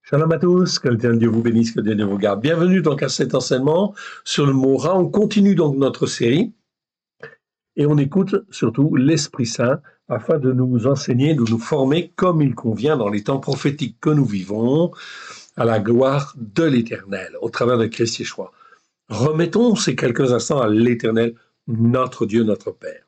Shalom à tous, que le Dieu vous bénisse, que le Dieu vous garde. Bienvenue donc à cet enseignement sur le mot Ra. On continue donc notre série et on écoute surtout l'Esprit Saint afin de nous enseigner, de nous former comme il convient dans les temps prophétiques que nous vivons, à la gloire de l'Éternel, au travers de Christ Yeshua. Remettons ces quelques instants à l'Éternel, notre Dieu, notre Père.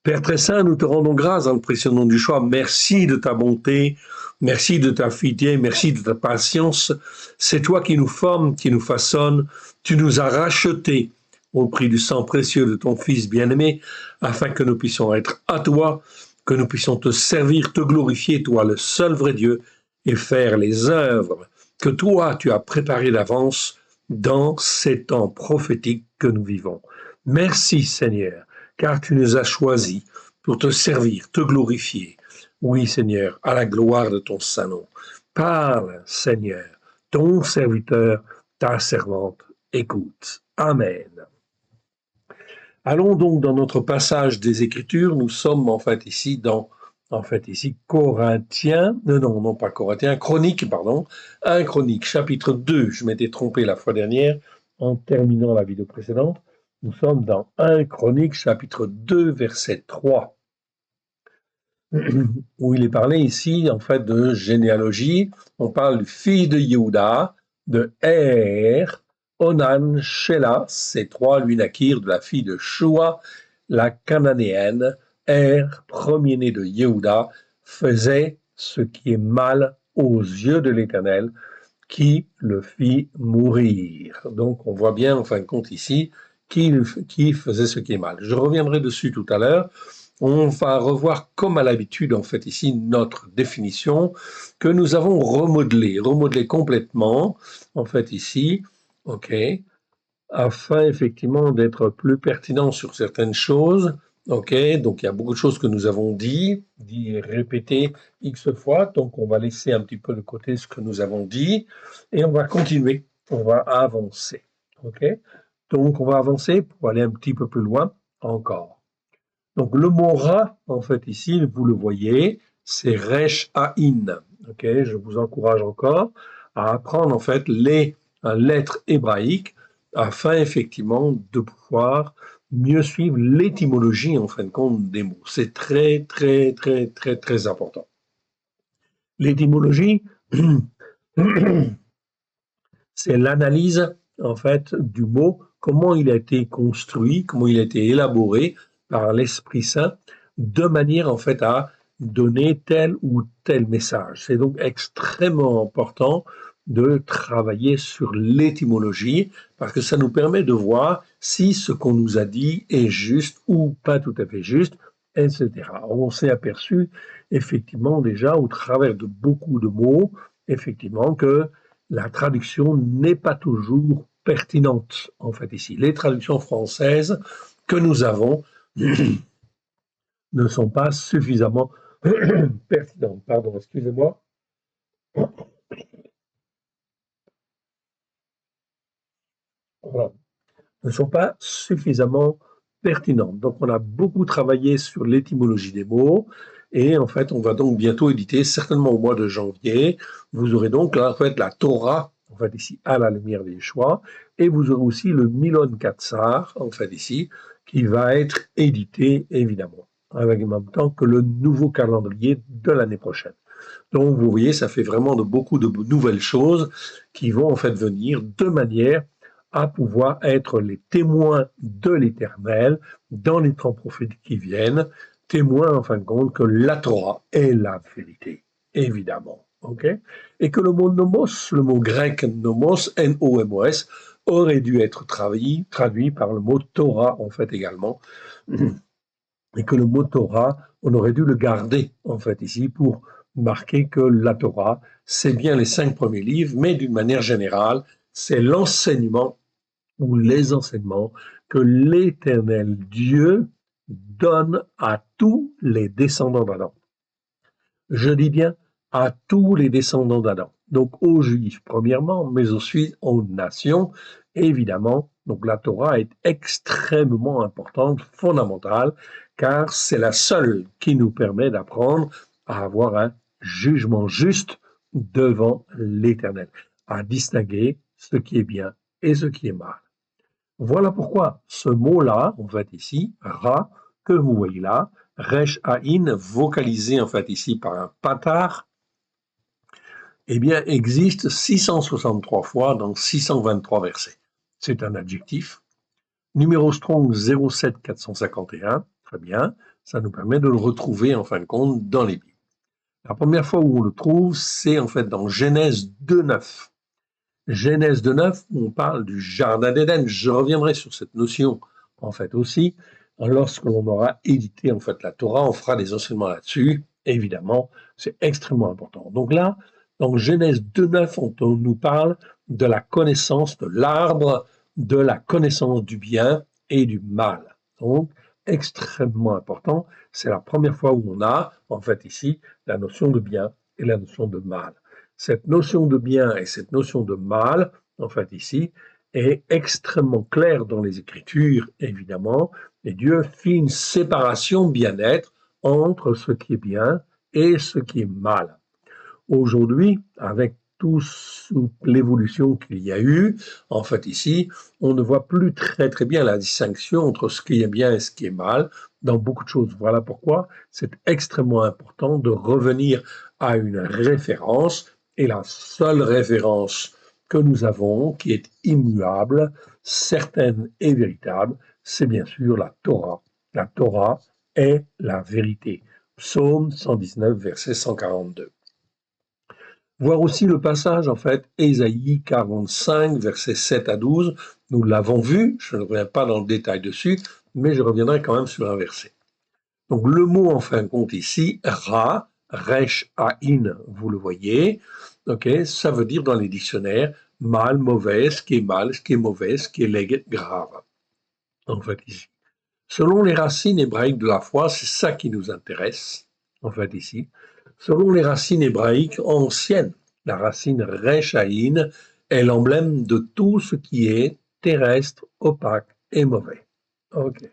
Père très saint, nous te rendons grâce dans le précieux nom du choix. Merci de ta bonté, merci de ta fidélité, merci de ta patience. C'est toi qui nous formes, qui nous façonne. Tu nous as rachetés au prix du sang précieux de ton Fils bien-aimé, afin que nous puissions être à toi, que nous puissions te servir, te glorifier, toi le seul vrai Dieu, et faire les œuvres que toi tu as préparées d'avance dans ces temps prophétiques que nous vivons. Merci Seigneur, car tu nous as choisis pour te servir, te glorifier. Oui, Seigneur, à la gloire de ton saint nom. Parle, Seigneur, ton serviteur, ta servante, écoute. Amen. Allons donc dans notre passage des Écritures. Nous sommes en fait ici Corinthiens, non pas Corinthiens, Chroniques, pardon, 1 Chroniques, chapitre 2. Je m'étais trompé la fois dernière en terminant la vidéo précédente. Nous sommes dans 1 Chroniques, chapitre 2, verset 3, où il est parlé ici, en fait, de généalogie. On parle du fils de Yehuda, de Onan, Shelah, ces trois, lui naquirent de la fille de Shua, la cananéenne. Premier-né de Yehuda, faisait ce qui est mal aux yeux de l'Éternel, qui le fit mourir. Donc on voit bien en fin de compte ici qui faisait ce qui est mal. Je reviendrai dessus tout à l'heure. On va revoir comme à l'habitude en fait ici notre définition que nous avons remodelée complètement en fait ici, ok, afin effectivement d'être plus pertinent sur certaines choses. Ok, donc il y a beaucoup de choses que nous avons dit et répété X fois, donc on va laisser un petit peu de côté ce que nous avons dit et on va continuer, on va avancer. Ok, donc on va avancer pour aller un petit peu plus loin encore. Donc le mot Ra, en fait ici, vous le voyez, c'est Resh Aïn. Ok, je vous encourage encore à apprendre en fait les lettres hébraïques afin effectivement de pouvoir mieux suivre l'étymologie en fin de compte des mots. C'est très très très très très important. L'étymologie, c'est l'analyse en fait du mot, comment il a été construit, comment il a été élaboré par l'Esprit Saint, de manière en fait à donner tel ou tel message. C'est donc extrêmement important de travailler sur l'étymologie parce que ça nous permet de voir si ce qu'on nous a dit est juste ou pas tout à fait juste, etc. On s'est aperçu effectivement déjà au travers de beaucoup de mots, effectivement que la traduction n'est pas toujours pertinente en fait ici. Les traductions françaises que nous avons ne sont pas suffisamment pertinentes. Pardon, excusez-moi. Voilà. Ne sont pas suffisamment pertinentes. Donc, on a beaucoup travaillé sur l'étymologie des mots et en fait, on va donc bientôt éditer, certainement au mois de janvier. Vous aurez donc en fait la Torah, en fait ici, à la lumière des choix, et vous aurez aussi le Milon Katsar, en fait ici, qui va être édité évidemment, avec en même temps que le nouveau calendrier de l'année prochaine. Donc, vous voyez, ça fait vraiment beaucoup de nouvelles choses qui vont en fait venir de manière à pouvoir être les témoins de l'Éternel dans les temps prophétiques qui viennent, témoins en fin de compte que la Torah est la vérité, évidemment. Okay, et que le mot nomos, le mot grec nomos, N-O-M-O-S, aurait dû être traduit par le mot Torah en fait également, et que le mot Torah, on aurait dû le garder en fait ici pour marquer que la Torah, c'est bien les 5 premiers livres, mais d'une manière générale, c'est l'enseignement ou les enseignements que l'Éternel Dieu donne à tous les descendants d'Adam. Je dis bien à tous les descendants d'Adam. Donc aux Juifs premièrement, mais aussi aux nations, évidemment. Donc la Torah est extrêmement importante, fondamentale, car c'est la seule qui nous permet d'apprendre à avoir un jugement juste devant l'Éternel, à distinguer ce qui est bien et ce qui est mal. Voilà pourquoi ce mot-là, en fait ici, Ra, que vous voyez là, Resh Aïn, vocalisé en fait ici par un patar, eh bien, existe 663 fois dans 623 versets. C'est un adjectif. Numéro Strong 07451, très bien, ça nous permet de le retrouver en fin de compte dans les Bibles. La première fois où on le trouve, c'est en fait dans Genèse 2.9. Genèse 2.9, où on parle du jardin d'Éden. Je reviendrai sur cette notion en fait aussi. Lorsque l'on aura édité en fait la Torah, on fera des enseignements là-dessus. Évidemment, c'est extrêmement important. Donc là, dans Genèse 2.9, on nous parle de la connaissance de l'arbre, de la connaissance du bien et du mal. Donc, extrêmement important. C'est la première fois où on a, en fait, ici, la notion de bien et la notion de mal. Cette notion de bien et cette notion de mal, en fait, ici, est extrêmement claire dans les Écritures, évidemment, et Dieu fit une séparation bien-être entre ce qui est bien et ce qui est mal. Aujourd'hui, avec toute l'évolution qu'il y a eu, en fait ici, on ne voit plus très bien la distinction entre ce qui est bien et ce qui est mal dans beaucoup de choses. Voilà pourquoi c'est extrêmement important de revenir à une référence, et la seule référence que nous avons, qui est immuable, certaine et véritable, c'est bien sûr la Torah. La Torah est la vérité. Psaume 119, verset 142. Voir aussi le passage, en fait, Ésaïe 45, versets 7 à 12. Nous l'avons vu, je ne reviens pas dans le détail dessus, mais je reviendrai quand même sur un verset. Donc le mot, en fin de compte, ici, Ra, Resh, Aïn, vous le voyez, ça veut dire dans les dictionnaires mal, mauvais, ce qui est mal, ce qui est mauvais, ce qui est légué, grave. En fait, ici. Selon les racines hébraïques de la foi, c'est ça qui nous intéresse, en fait, ici. Selon les racines hébraïques anciennes, la racine Rechaïn est l'emblème de tout ce qui est terrestre, opaque et mauvais. Ok.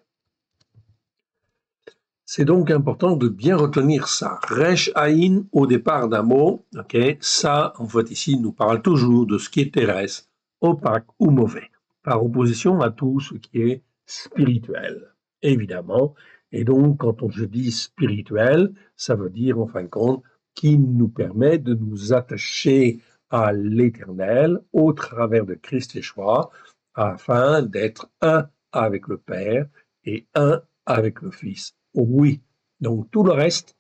C'est donc important de bien retenir ça. Rechaïn, au départ d'un mot, ça, en fait, ici, nous parle toujours de ce qui est terrestre, opaque ou mauvais, par opposition à tout ce qui est spirituel, évidemment. Et donc, quand je dis spirituel, ça veut dire, en fin de compte, qui nous permet de nous attacher à l'éternel au travers de Christ Yeshua, afin d'être un avec le Père et un avec le Fils. Oui. Donc tout le reste,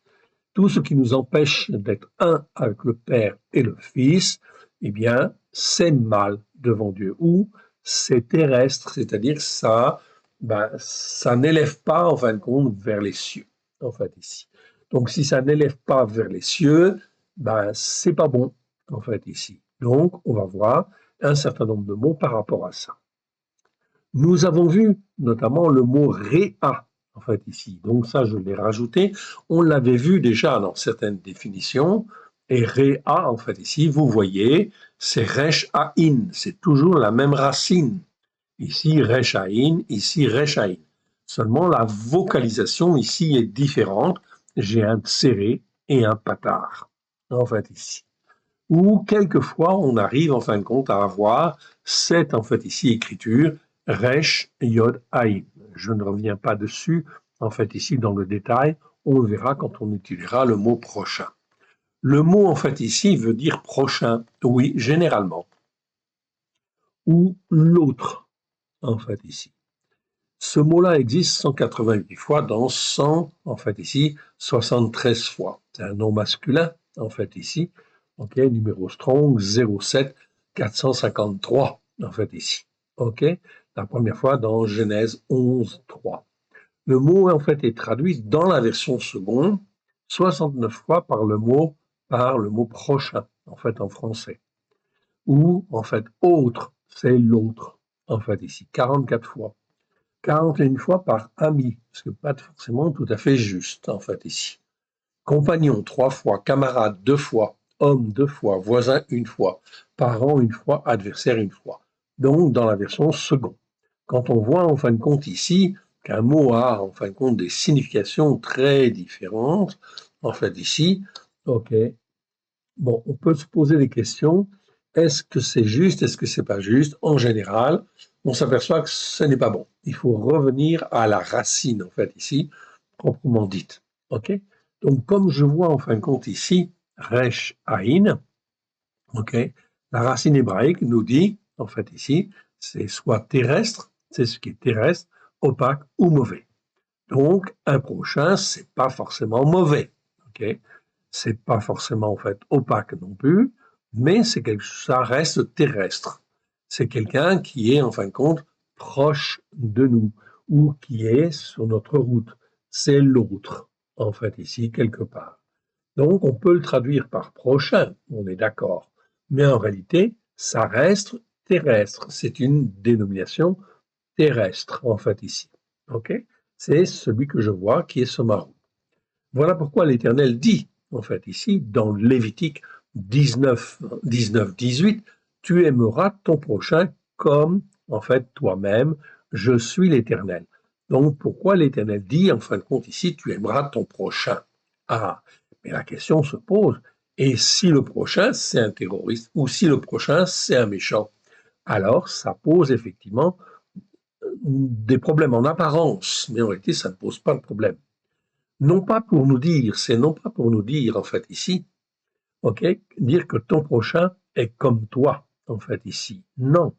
tout ce qui nous empêche d'être un avec le Père et le Fils, eh bien, c'est mal devant Dieu. Ou c'est terrestre, c'est-à-dire ça, ça n'élève pas, en fin de compte, vers les cieux, en fait, ici. Donc si ça n'élève pas vers les cieux, c'est pas bon, en fait, ici. Donc, on va voir un certain nombre de mots par rapport à ça. Nous avons vu notamment le mot réa, en fait, ici. Donc ça, je l'ai rajouté. On l'avait vu déjà dans certaines définitions. Et réa, en fait, ici, vous voyez, c'est resh aïn. C'est toujours la même racine. Ici, resh aïn, ici, resh aïn. Seulement, la vocalisation ici est différente. J'ai un tséré et un patar, en fait, ici. Ou quelquefois, on arrive, en fin de compte, à avoir cette, en fait, ici, écriture Resh Yod Aïn. Je ne reviens pas dessus, en fait, ici, dans le détail. On le verra quand on utilisera le mot prochain. Le mot, en fait, ici, veut dire prochain, oui, généralement. Ou l'autre, en fait, ici. Ce mot-là existe 188 fois dans 100, en fait, ici, 73 fois. C'est un nom masculin, en fait, ici. Numéro Strong 07 453, en fait, ici. La première fois dans Genèse 11, 3. Le mot, en fait, est traduit dans la version seconde 69 fois par le mot prochain, en fait, en français. Ou, en fait, autre, c'est l'autre, en fait, ici, 44 fois. 41 fois par ami, ce qui n'est pas forcément tout à fait juste, en fait, ici. Compagnon, 3 fois. Camarade, 2 fois. Homme, 2 fois. Voisin, 1 fois. Parent, 1 fois. Adversaire, 1 fois. Donc, dans la version seconde. Quand on voit, en fin de compte, ici, qu'un mot a, en fin de compte, des significations très différentes, en fait, ici, Bon, on peut se poser des questions. Est-ce que c'est juste? Est-ce que c'est pas juste? En général, on s'aperçoit que ce n'est pas bon. Il faut revenir à la racine, en fait, ici, proprement dite. OK? Donc, comme je vois en fin de compte ici, Resh Aïn, OK? La racine hébraïque nous dit, en fait, ici, c'est soit terrestre, c'est ce qui est terrestre, opaque ou mauvais. Donc, un prochain, c'est pas forcément mauvais. OK? C'est pas forcément, en fait, opaque non plus, mais ça reste terrestre. C'est quelqu'un qui est, en fin de compte, proche de nous ou qui est sur notre route. C'est l'autre, en fait, ici, quelque part. Donc, on peut le traduire par prochain, on est d'accord. Mais en réalité, ça reste terrestre. C'est une dénomination terrestre, en fait, ici. OK? C'est celui que je vois qui est sur ma route. Voilà pourquoi l'Éternel dit, en fait, ici, dans Lévitique 19, 19, 18, tu aimeras ton prochain comme, en fait, toi-même, je suis l'Éternel. Donc, pourquoi l'Éternel dit, en fin de compte, ici, tu aimeras ton prochain? Ah, mais la question se pose, et si le prochain, c'est un terroriste, ou si le prochain, c'est un méchant? Alors, ça pose effectivement des problèmes en apparence, mais en réalité, ça ne pose pas de problème. Non pas pour nous dire, c'est non pas pour nous dire, en fait, ici, OK, dire que ton prochain est comme toi, en fait, ici. Non.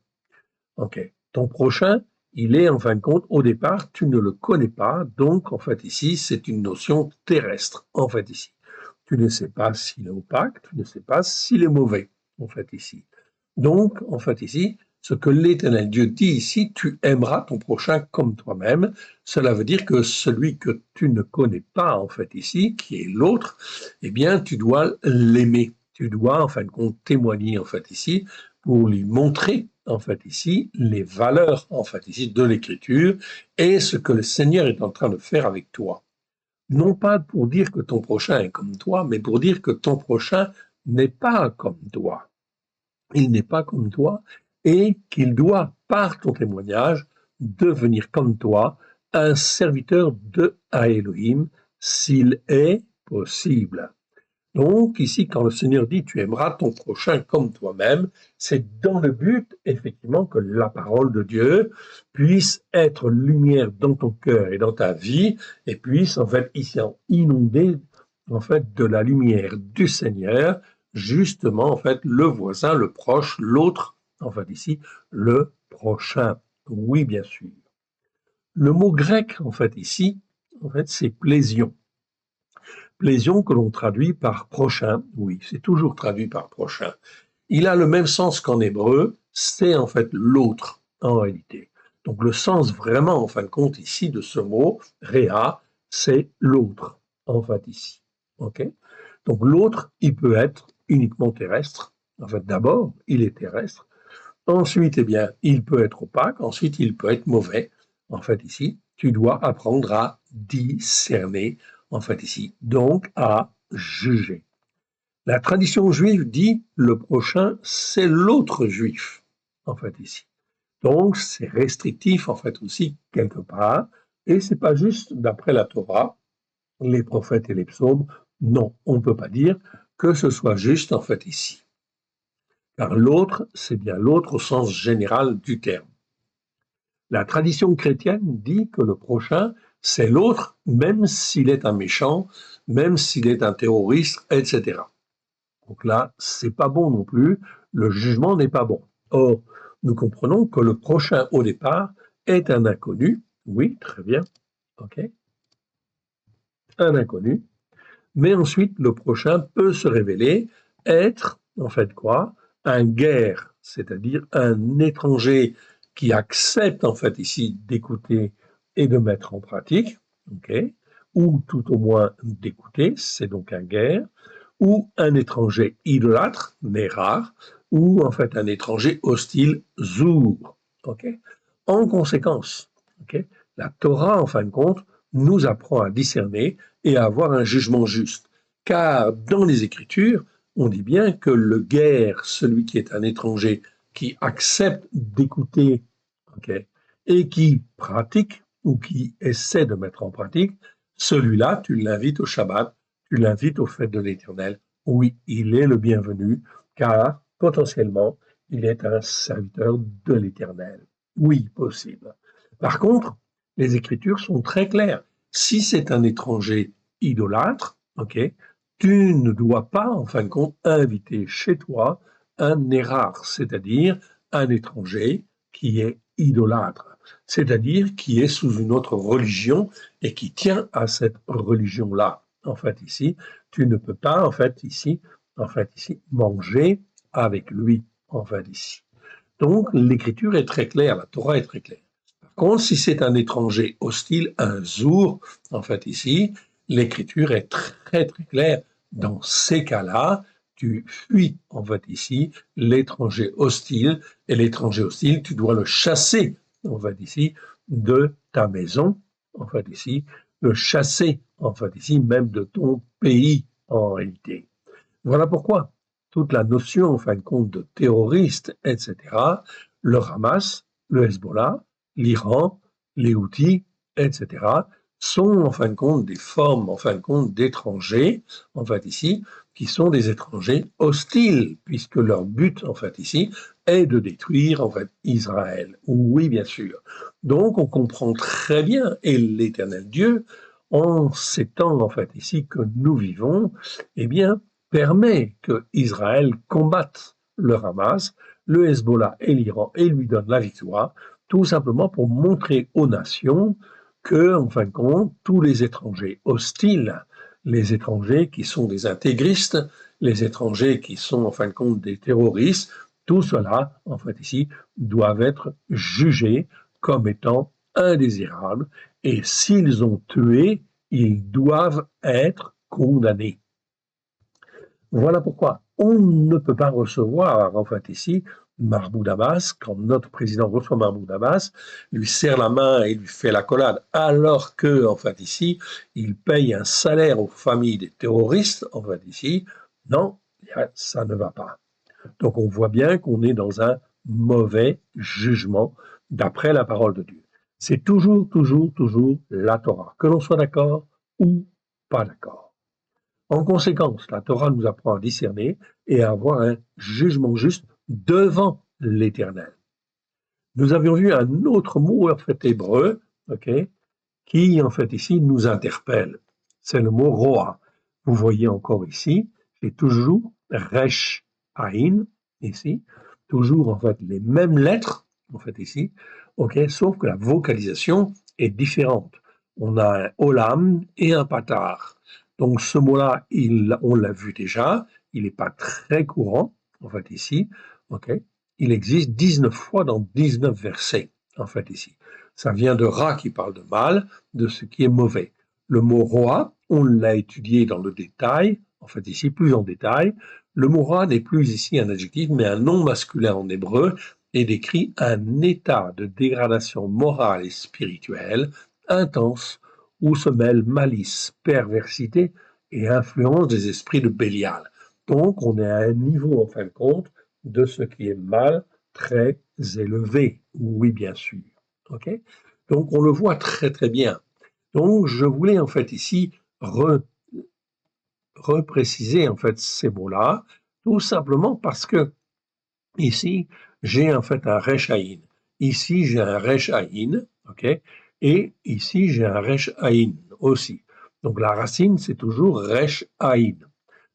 OK. Ton prochain, il est, en fin de compte, au départ, tu ne le connais pas, donc, en fait, ici, c'est une notion terrestre, en fait, ici. Tu ne sais pas s'il est opaque, tu ne sais pas s'il est mauvais, en fait, ici. Donc, en fait, ici, ce que l'Éternel Dieu dit ici, tu aimeras ton prochain comme toi-même. Cela veut dire que celui que tu ne connais pas, en fait, ici, qui est l'autre, eh bien, tu dois l'aimer. Tu dois, en fin de compte, témoigner, en fait, ici, pour lui montrer, en fait, ici, les valeurs, en fait, ici, de l'Écriture et ce que le Seigneur est en train de faire avec toi. Non pas pour dire que ton prochain est comme toi, mais pour dire que ton prochain n'est pas comme toi. Il n'est pas comme toi et qu'il doit, par ton témoignage, devenir comme toi, un serviteur de Elohim, s'il est possible. Donc, ici, quand le Seigneur dit tu aimeras ton prochain comme toi-même, c'est dans le but, effectivement, que la parole de Dieu puisse être lumière dans ton cœur et dans ta vie et puisse, en fait, ici, inonder, en fait, de la lumière du Seigneur, justement, en fait, le voisin, le proche, l'autre, en fait, ici, le prochain. Oui, bien sûr. Le mot grec, en fait, ici, en fait, c'est plésion. Plésion que l'on traduit par prochain, oui, c'est toujours traduit par prochain. Il a le même sens qu'en hébreu, c'est en fait l'autre en réalité. Donc le sens vraiment en fin de compte ici de ce mot, réa, c'est l'autre en fait ici. Ok. Donc l'autre, il peut être uniquement terrestre. En fait, d'abord, il est terrestre. Ensuite, eh bien, il peut être opaque. Ensuite, il peut être mauvais. En fait, ici, tu dois apprendre à discerner, en fait, ici. Donc, à juger. La tradition juive dit le prochain, c'est l'autre juif, en fait, ici. Donc, c'est restrictif, en fait, aussi, quelque part. Et c'est pas juste d'après la Torah, les prophètes et les psaumes. Non, on ne peut pas dire que ce soit juste, en fait, ici. Car l'autre, c'est bien l'autre au sens général du terme. La tradition chrétienne dit que le prochain, c'est l'autre, même s'il est un méchant, même s'il est un terroriste, etc. Donc là, c'est pas bon non plus, le jugement n'est pas bon. Or, nous comprenons que le prochain au départ est un inconnu, oui, très bien, ok, un inconnu, mais ensuite le prochain peut se révéler être, en fait quoi, un guerre, c'est-à-dire un étranger qui accepte en fait ici d'écouter et de mettre en pratique, ok, ou tout au moins d'écouter, c'est donc un guerre, ou un étranger idolâtre, mais rare, ou en fait un étranger hostile, zour, ok. En conséquence, ok, la Torah en fin de compte nous apprend à discerner et à avoir un jugement juste. Car dans les Écritures, on dit bien que le guerre, celui qui est un étranger, qui accepte d'écouter, okay, et qui pratique ou qui essaie de mettre en pratique, celui-là, tu l'invites au Shabbat, tu l'invites aux fêtes de l'Éternel, Oui, il est le bienvenu, car potentiellement, il est un serviteur de l'Éternel. Oui, possible. Par contre, les Écritures sont très claires. Si c'est un étranger idolâtre, ok, tu ne dois pas, en fin de compte, inviter chez toi un érard, c'est-à-dire un étranger qui est idolâtre, c'est-à-dire qui est sous une autre religion et qui tient à cette religion-là. En fait, ici, tu ne peux pas, en fait, ici, manger avec lui, en fait, ici. Donc, l'écriture est très claire, la Torah est très claire. Par contre, si c'est un étranger hostile, un zour, en fait, ici, l'écriture est très, très claire. Dans ces cas-là, tu fuis, en fait, ici, l'étranger hostile, et l'étranger hostile, tu dois le chasser, en fait, ici, de ta maison, en fait, ici, le chasser, en fait, ici, même de ton pays, en réalité. Voilà pourquoi toute la notion, en fin de compte, de terroriste, etc., le Hamas, le Hezbollah, l'Iran, les Houthis, etc., sont en fin de compte des formes, en fin de compte, d'étrangers, en fait ici, qui sont des étrangers hostiles, puisque leur but, en fait ici, est de détruire, en fait, Israël. Oui, bien sûr. Donc, on comprend très bien, et l'Éternel Dieu, en ces temps, en fait, ici, que nous vivons, eh bien, permet que Israël combatte le Hamas, le Hezbollah et l'Iran et lui donne la victoire, tout simplement pour montrer aux nations que, en fin de compte, tous les étrangers hostiles, les étrangers qui sont des intégristes, les étrangers qui sont, en fin de compte, des terroristes, tout cela, en fait, ici, doivent être jugés comme étant indésirables et s'ils ont tué, ils doivent être condamnés. Voilà pourquoi on ne peut pas recevoir, en fait, ici, Mahmoud Abbas, quand notre président reçoit Mahmoud Abbas, lui serre la main et lui fait l'accolade, alors que, en fait, ici, il paye un salaire aux familles des terroristes, en fait, ici, non, ça ne va pas. Donc on voit bien qu'on est dans un mauvais jugement d'après la parole de Dieu. C'est toujours, toujours, toujours la Torah, que l'on soit d'accord ou pas d'accord. En conséquence, la Torah nous apprend à discerner et à avoir un jugement juste devant l'Éternel. Nous avions vu un autre mot en fait hébreu, ok, qui en fait ici nous interpelle. C'est le mot roa. Vous voyez encore ici, c'est toujours resh aïn ici, toujours en fait les mêmes lettres en fait ici, ok, sauf que la vocalisation est différente. On a un olam et un patar. Donc ce mot-là, on l'a vu déjà, il n'est pas très courant en fait ici, ok. Il existe 19 fois dans 19 versets en fait ici. Ça vient de Ra qui parle de mal, de ce qui est mauvais. Le mot roi, on l'a étudié dans le détail, en fait ici plus en détail. Le mot roi n'est plus ici un adjectif, mais un nom masculin en hébreu et décrit un état de dégradation morale et spirituelle intense où se mêlent malice, perversité et influence des esprits de Bélial. Donc on est à un niveau, en fin de compte, de ce qui est mal très élevé. Oui, bien sûr. Ok. Donc on le voit très très bien. Donc je voulais en fait ici repréciser en fait ces mots-là, tout simplement parce que ici j'ai en fait un resh-aïn. Ici j'ai un resh-aïn, ok, et ici j'ai un resh-aïn aussi. Donc la racine c'est toujours resh-aïn.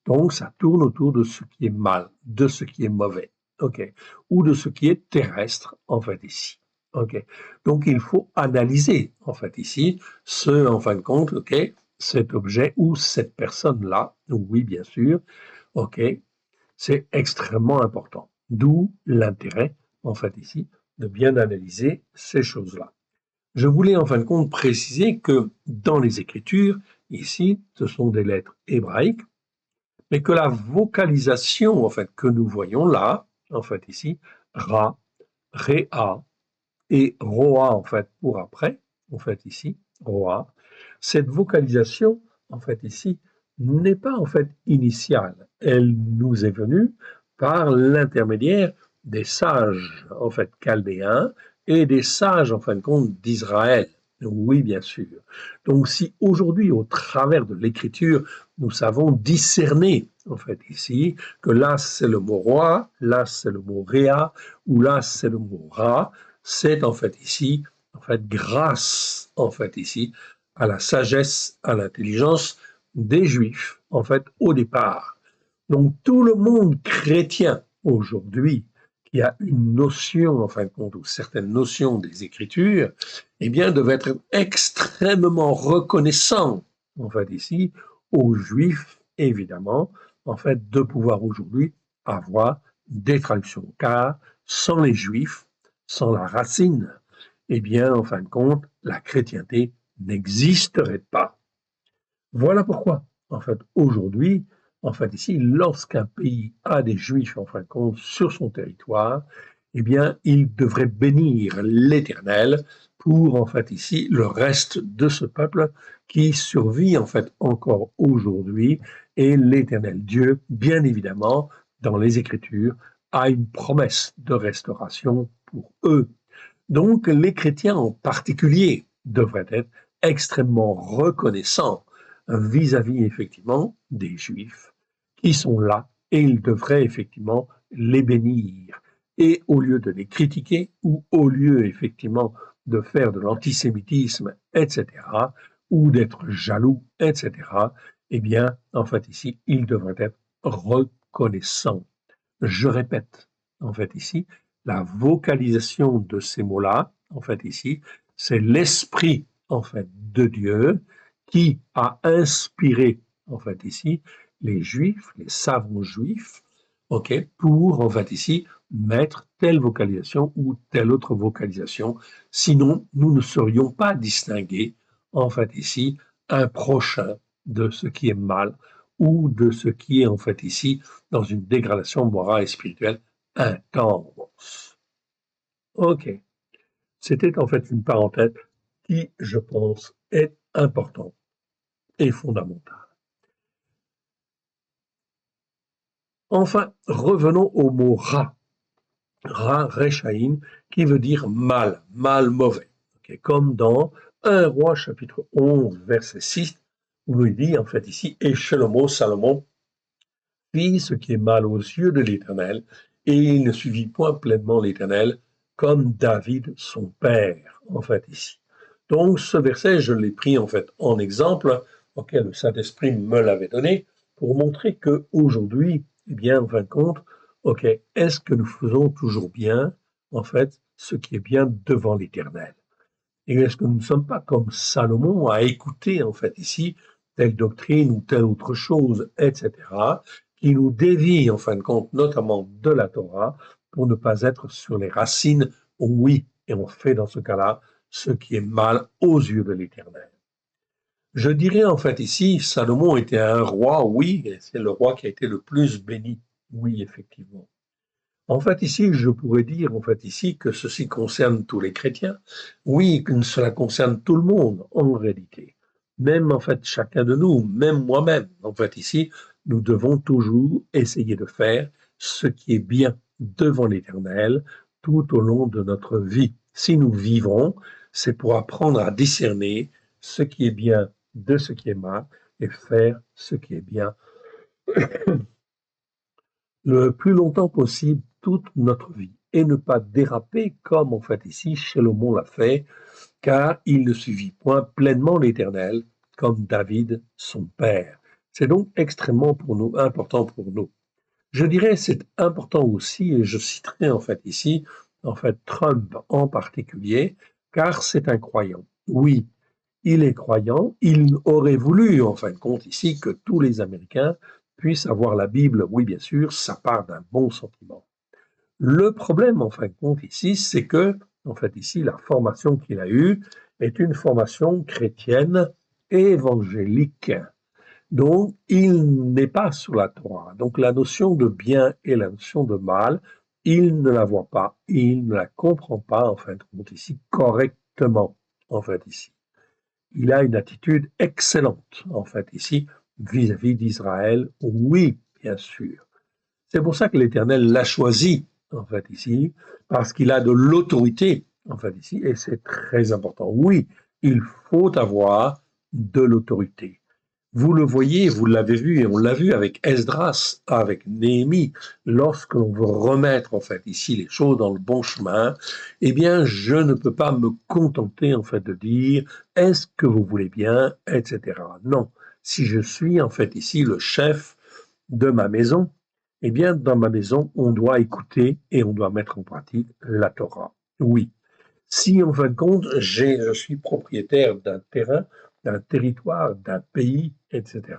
Donc ça tourne autour de ce qui est mal, de ce qui est mauvais, ok, ou de ce qui est terrestre en fait ici. Ok. Donc il faut analyser en fait ici ce, en fin de compte, ok, cet objet ou cette personne-là. Oui, bien sûr, ok, c'est extrêmement important. D'où l'intérêt en fait ici de bien analyser ces choses-là. Je voulais en fin de compte préciser que dans les Écritures, ici, ce sont des lettres hébraïques, mais que la vocalisation en fait que nous voyons là, en fait ici, Ra, Réa, et Roa, en fait, pour après, en fait, ici, Roa, cette vocalisation, en fait, ici, n'est pas, en fait, initiale. Elle nous est venue par l'intermédiaire des sages, en fait, chaldéens et des sages, en fin de compte, d'Israël. Oui, bien sûr. Donc, si aujourd'hui, au travers de l'écriture, nous savons discerner, en fait, ici, que là, c'est le mot roi, là, c'est le mot réa, ou là, c'est le mot ra. C'est, en fait, ici, en fait, grâce, en fait, ici, à la sagesse, à l'intelligence des Juifs, en fait, au départ. Donc, tout le monde chrétien, aujourd'hui, qui a une notion, en fin de compte, ou certaines notions des Écritures, eh bien, devait être extrêmement reconnaissant, en fait, ici, aux Juifs, évidemment, en fait, de pouvoir aujourd'hui avoir des traductions. Car sans les Juifs, sans la racine, eh bien, en fin de compte, la chrétienté n'existerait pas. Voilà pourquoi, en fait, aujourd'hui, en fait, ici, lorsqu'un pays a des Juifs, en fin de compte, sur son territoire, eh bien, il devrait bénir l'Éternel pour, en fait, ici, le reste de ce peuple qui survit, en fait, encore aujourd'hui. Et l'Éternel Dieu, bien évidemment, dans les Écritures, a une promesse de restauration pour eux. Donc, les chrétiens en particulier devraient être extrêmement reconnaissants vis-à-vis effectivement des Juifs qui sont là et ils devraient effectivement les bénir. Et au lieu de les critiquer ou au lieu effectivement de faire de l'antisémitisme, etc., ou d'être jaloux, etc., eh bien, en fait, ici, ils devraient être reconnaissants. Je répète, en fait, ici, la vocalisation de ces mots-là, en fait, ici, c'est l'esprit, en fait, de Dieu qui a inspiré, en fait, ici, les Juifs, les savants juifs, ok, pour, en fait, ici, mettre telle vocalisation ou telle autre vocalisation. Sinon, nous ne saurions pas distinguer, en fait, ici, un prochain de ce qui est mal ou de ce qui est, en fait, ici, dans une dégradation morale et spirituelle intense. Ok, c'était en fait une parenthèse qui, je pense, est importante et fondamentale. Enfin, revenons au mot ra, Rechaïm, qui veut dire mal, mal mauvais. Okay, comme dans 1 Roi chapitre 11, verset 6, où il dit en fait ici, et Salomon, fit ce qui est mal aux yeux de l'Éternel, et il ne suivit point pleinement l'Éternel, comme David son père, en fait, ici. Donc, ce verset, je l'ai pris, en fait, en exemple, auquel le Saint-Esprit me l'avait donné, pour montrer que aujourd'hui, eh bien, en fin de compte, ok, est-ce que nous faisons toujours bien, en fait, ce qui est bien devant l'Éternel? Et est-ce que nous ne sommes pas comme Salomon à écouter, en fait, ici, telle doctrine ou telle autre chose, etc., qui nous dévie, en fin de compte, notamment de la Torah, pour ne pas être sur les racines, oui, et on fait dans ce cas-là ce qui est mal aux yeux de l'Éternel. Je dirais, en fait, ici, Salomon était un roi, oui, et c'est le roi qui a été le plus béni, oui, effectivement. En fait, ici, je pourrais dire, en fait, ici, que ceci concerne tous les chrétiens. Oui, que cela concerne tout le monde, en réalité. Même, en fait, chacun de nous, même moi-même, en fait, ici, nous devons toujours essayer de faire ce qui est bien devant l'Éternel tout au long de notre vie. Si nous vivons, c'est pour apprendre à discerner ce qui est bien de ce qui est mal et faire ce qui est bien le plus longtemps possible toute notre vie et ne pas déraper comme en fait ici Salomon l'a fait, car il ne suivit point pleinement l'Éternel comme David son père. C'est donc extrêmement pour nous, important pour nous. Je dirais c'est important aussi, et je citerai en fait ici, en fait Trump en particulier, car c'est un croyant. Oui, il est croyant, il aurait voulu, en fin de compte, ici, que tous les Américains puissent avoir la Bible. Oui, bien sûr, ça part d'un bon sentiment. Le problème, en fin de compte, ici, c'est que, en fait, ici, la formation qu'il a eue est une formation chrétienne évangélique. Donc, il n'est pas sur la Torah. Donc, la notion de bien et la notion de mal, il ne la voit pas, il ne la comprend pas, en fin de compte, ici, correctement, en fait, ici. Il a une attitude excellente, en fait, ici, vis-à-vis d'Israël. Oui, bien sûr. C'est pour ça que l'Éternel l'a choisi, en fait, ici, parce qu'il a de l'autorité, en fait, ici, et c'est très important. Oui, il faut avoir de l'autorité. Vous le voyez, vous l'avez vu, et on l'a vu avec Esdras, avec Néhémie, lorsque l'on veut remettre en fait ici les choses dans le bon chemin, eh bien je ne peux pas me contenter en fait de dire est-ce que vous voulez bien, etc. Non, si je suis en fait ici le chef de ma maison, eh bien dans ma maison on doit écouter et on doit mettre en pratique la Torah. Oui, si en fin de compte, je suis propriétaire d'un terrain, d'un territoire, d'un pays, etc.,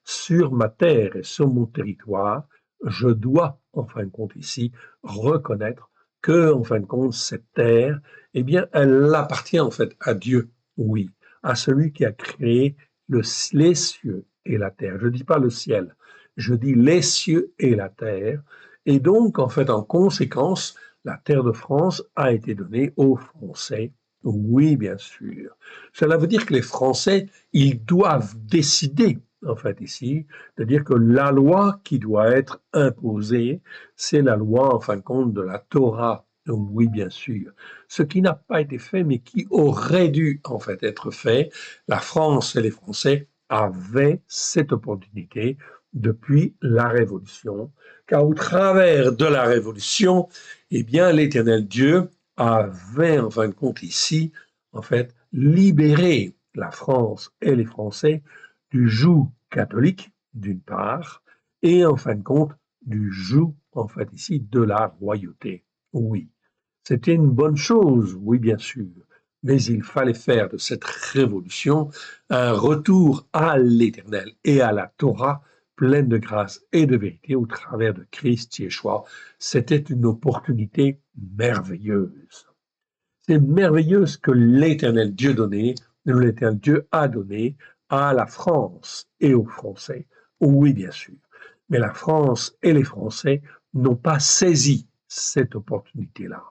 sur ma terre et sur mon territoire, je dois, en fin de compte ici, reconnaître que, en fin de compte, cette terre, eh bien, elle appartient en fait à Dieu, oui, à celui qui a créé les cieux et la terre. Je ne dis pas le ciel, je dis les cieux et la terre. Et donc, en fait, en conséquence, la terre de France a été donnée aux Français. Oui, bien sûr. Cela veut dire que les Français, ils doivent décider, en fait, ici, de dire que la loi qui doit être imposée, c'est la loi, en fin de compte, de la Torah. Oui, bien sûr. Ce qui n'a pas été fait, mais qui aurait dû, en fait, être fait. La France et les Français avaient cette opportunité depuis la Révolution, car au travers de la Révolution, eh bien, l'Éternel Dieu avait, en fin de compte, ici, en fait, libéré la France et les Français du joug catholique, d'une part, et, en fin de compte, du joug, en fait, ici, de la royauté. Oui, c'était une bonne chose, oui, bien sûr, mais il fallait faire de cette révolution un retour à l'Éternel et à la Torah pleine de grâce et de vérité au travers de Christ Yeshua. C'était une opportunité merveilleuse. C'est merveilleux ce que l'Éternel Dieu donnait, l'Éternel Dieu a donné à la France et aux Français. Oui, bien sûr. Mais la France et les Français n'ont pas saisi cette opportunité-là.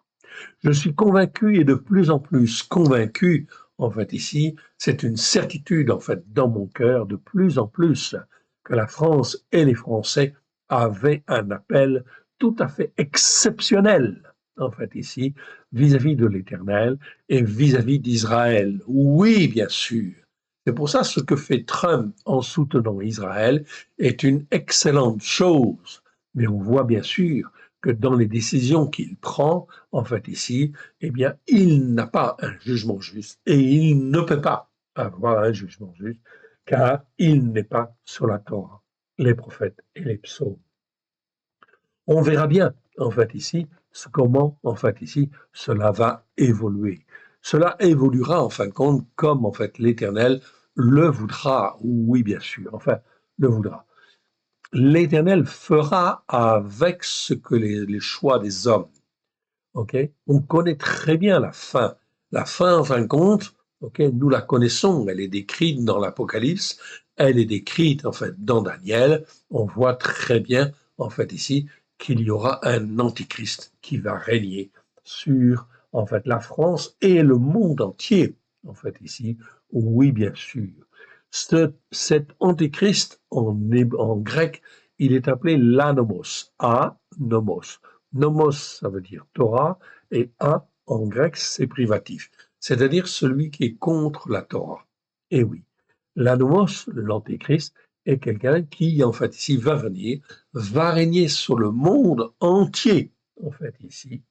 Je suis convaincu et de plus en plus convaincu, en fait ici, c'est une certitude en fait dans mon cœur de plus en plus que la France et les Français avaient un appel tout à fait exceptionnel en fait ici vis-à-vis de l'Éternel et vis-à-vis d'Israël. Oui, bien sûr. C'est pour ça que ce que fait Trump en soutenant Israël est une excellente chose. Mais on voit bien sûr que dans les décisions qu'il prend, en fait ici, eh bien, il n'a pas un jugement juste et il ne peut pas avoir un jugement juste car il n'est pas sur la Torah, les prophètes et les psaumes. On verra bien, en fait ici, comment, en fait ici, cela va évoluer. Cela évoluera, en fin de compte, comme, en fait, l'Éternel le voudra, oui, bien sûr, enfin, le voudra. L'Éternel fera avec ce que les choix des hommes. Ok, on connaît très bien la fin. La fin, en fin de compte, ok, nous la connaissons. Elle est décrite dans l'Apocalypse. Elle est décrite en fait dans Daniel. On voit très bien en fait ici qu'il y aura un antichrist qui va régner sur en fait la France et le monde entier. En fait ici, oui bien sûr. Cet antichrist en grec, il est appelé l'anomos, anomos. Nomos, ça veut dire Torah, et a, en grec, c'est privatif, c'est-à-dire celui qui est contre la Torah. Et oui, l'anomos, l'antéchrist, est quelqu'un qui, en fait, ici, va venir, va régner sur le monde entier, en fait, ici,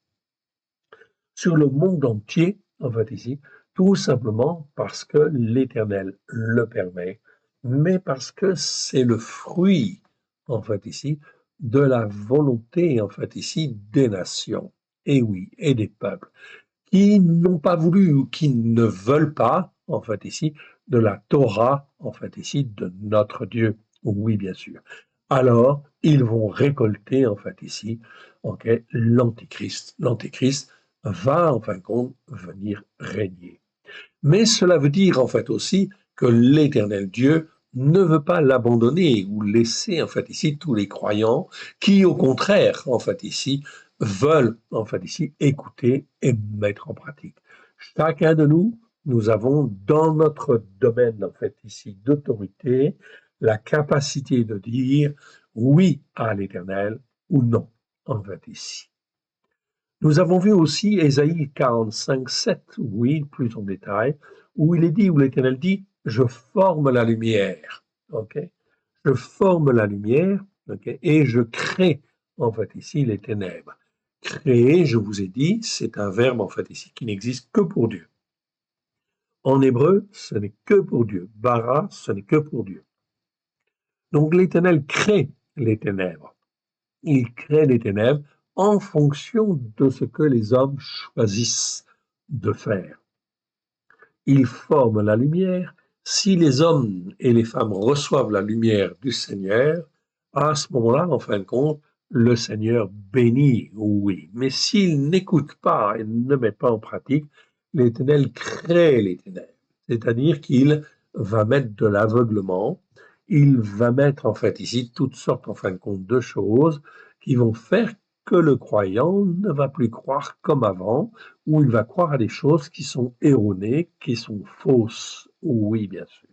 sur le monde entier, en fait, ici, tout simplement parce que l'Éternel le permet, mais parce que c'est le fruit, en fait, ici, de la volonté, en fait, ici, des nations, et oui, et des peuples, qui n'ont pas voulu ou qui ne veulent pas, en fait, ici, de la Torah, en fait, ici, de notre Dieu. Oui, bien sûr. Alors, ils vont récolter, en fait, ici, ok, l'Antéchrist. L'Antéchrist va, en fin de compte, venir régner. Mais cela veut dire, en fait, aussi que l'Éternel Dieu ne veut pas l'abandonner ou laisser, en fait, ici, tous les croyants qui, au contraire, en fait, ici, veulent, en fait, ici, écouter et mettre en pratique. Chacun de nous, nous avons dans notre domaine, en fait, ici, d'autorité, la capacité de dire oui à l'Éternel ou non, en fait, ici. Nous avons vu aussi Ésaïe 45, 7, oui, plus en détail, où il est dit, où l'Éternel dit, je forme la lumière. ok? Je forme la lumière, ok? Et je crée, en fait, ici, les ténèbres. Créer, je vous ai dit, c'est un verbe, en fait, ici, qui n'existe que pour Dieu. En hébreu, ce n'est que pour Dieu. Bara, ce n'est que pour Dieu. Donc l'Éternel crée les ténèbres. Il crée les ténèbres en fonction de ce que les hommes choisissent de faire. Il forme la lumière. Si les hommes et les femmes reçoivent la lumière du Seigneur, à ce moment-là, en fin de compte, le Seigneur bénit, oui. Mais s'ils n'écoutent pas et ne mettent pas en pratique, l'Éternel crée les ténèbres. C'est-à-dire qu'il va mettre de l'aveuglement, il va mettre en fait ici toutes sortes en fin de compte de choses qui vont faire que le croyant ne va plus croire comme avant, ou il va croire à des choses qui sont erronées, qui sont fausses. Oui, bien sûr.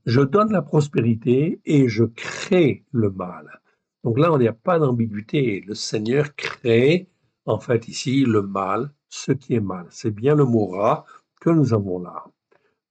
Je donne la prospérité et je crée le mal. Donc là, on n'y a pas d'ambiguïté. Le Seigneur crée, en fait, ici, le mal, ce qui est mal. C'est bien le mot ra que nous avons là.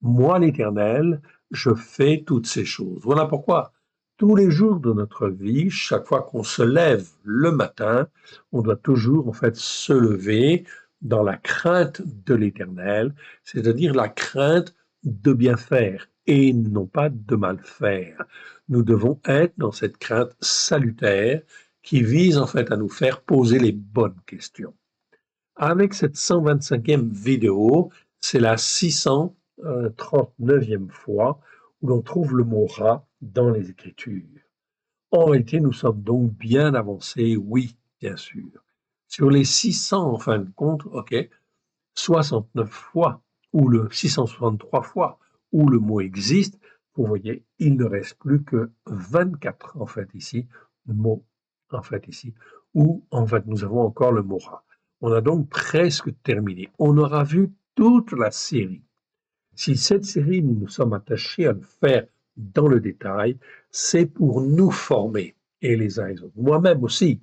Moi, l'Éternel, je fais toutes ces choses. Voilà pourquoi tous les jours de notre vie, chaque fois qu'on se lève le matin, on doit toujours en fait se lever dans la crainte de l'Éternel, c'est-à-dire la crainte de bien faire et non pas de mal faire. Nous devons être dans cette crainte salutaire qui vise en fait à nous faire poser les bonnes questions. Avec cette 125e vidéo, c'est la 639e fois où l'on trouve le mot rat dans les Écritures. En réalité, nous sommes donc bien avancés, oui, bien sûr. Sur les 600, en fin de compte, ok, 69 fois, ou le 663 fois, où le mot existe, vous voyez, il ne reste plus que 24, en fait, ici, mots, en fait, ici, où, en fait, nous avons encore le mot rat. On a donc presque terminé. On aura vu toute la série. Si cette série, nous nous sommes attachés à le faire dans le détail, c'est pour nous former, et les uns et les autres. Moi-même aussi,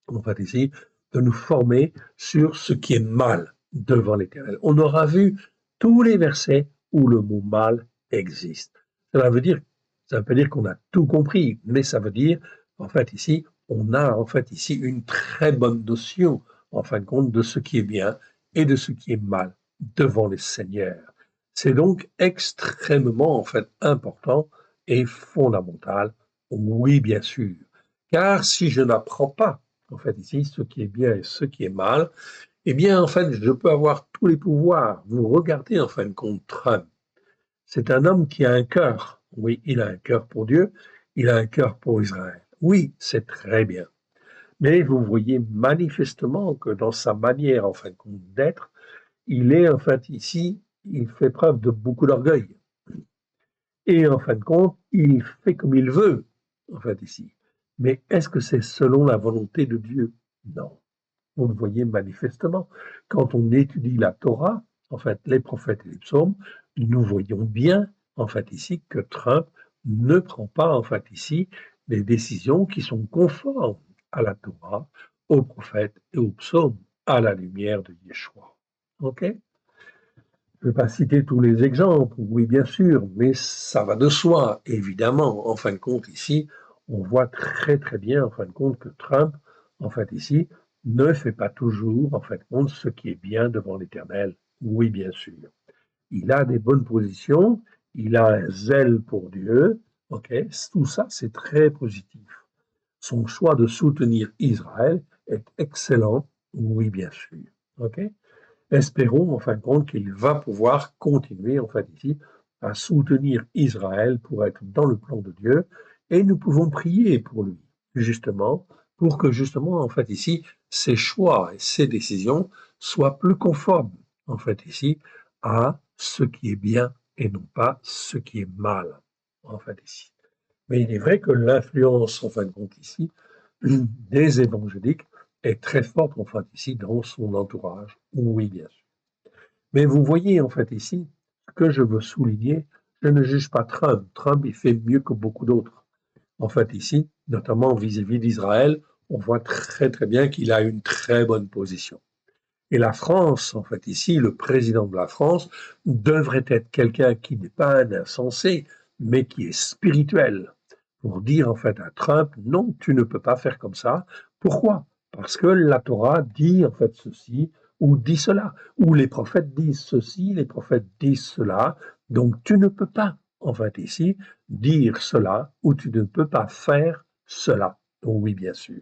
en fait ici, de nous former sur ce qui est mal devant l'Éternel. On aura vu tous les versets où le mot mal existe. Cela veut dire, ça veut pas dire qu'on a tout compris, mais ça veut dire, en fait ici, on a en fait ici une très bonne notion, en fin de compte, de ce qui est bien et de ce qui est mal devant le Seigneur. C'est donc extrêmement en fait important et fondamental, oui bien sûr. Car si je n'apprends pas en fait ici ce qui est bien et ce qui est mal, eh bien en fait je peux avoir tous les pouvoirs. Vous regardez en fin de compte Trump. C'est un homme qui a un cœur. Oui, il a un cœur pour Dieu, il a un cœur pour Israël. Oui, c'est très bien. Mais vous voyez manifestement que dans sa manière en fin de compte d'être, il est en fait ici, il fait preuve de beaucoup d'orgueil. Et en fin de compte, il fait comme il veut, en fait, ici. Mais est-ce que c'est selon la volonté de Dieu? Non. Vous le voyez manifestement. Quand on étudie la Torah, en fait, les prophètes et les psaumes, nous voyons bien, en fait, ici, que Trump ne prend pas, en fait, ici, des décisions qui sont conformes à la Torah, aux prophètes et aux psaumes, à la lumière de Yeshua. OK? Je ne vais pas citer tous les exemples, oui, bien sûr, mais ça va de soi, évidemment. En fin de compte, ici, on voit très, très bien, en fin de compte, que Trump, en fait, ici, ne fait pas toujours, en fin de compte, ce qui est bien devant l'Éternel. Oui, bien sûr. Il a des bonnes positions, il a un zèle pour Dieu, ok? Tout ça, c'est très positif. Son choix de soutenir Israël est excellent, oui, bien sûr, ok? Espérons en fin de compte qu'il va pouvoir continuer en fait ici à soutenir Israël pour être dans le plan de Dieu et nous pouvons prier pour lui justement pour que justement en fait ici ses choix et ses décisions soient plus conformes en fait ici à ce qui est bien et non pas ce qui est mal en fait ici. Mais il est vrai que l'influence en fin de compte ici des évangéliques est très forte en fait ici dans son entourage. Oui, bien sûr. Mais vous voyez, en fait, ici, ce que je veux souligner, je ne juge pas Trump. Trump, il fait mieux que beaucoup d'autres. En fait, ici, notamment vis-à-vis d'Israël, on voit très, très bien qu'il a une très bonne position. Et la France, en fait, ici, le président de la France devrait être quelqu'un qui n'est pas un insensé, mais qui est spirituelle, pour dire en fait à Trump, non, tu ne peux pas faire comme ça. Pourquoi? Parce que la Torah dit en fait ceci ou dit cela, ou les prophètes disent ceci, les prophètes disent cela, donc tu ne peux pas en fait ici dire cela ou tu ne peux pas faire cela. Donc oui, bien sûr.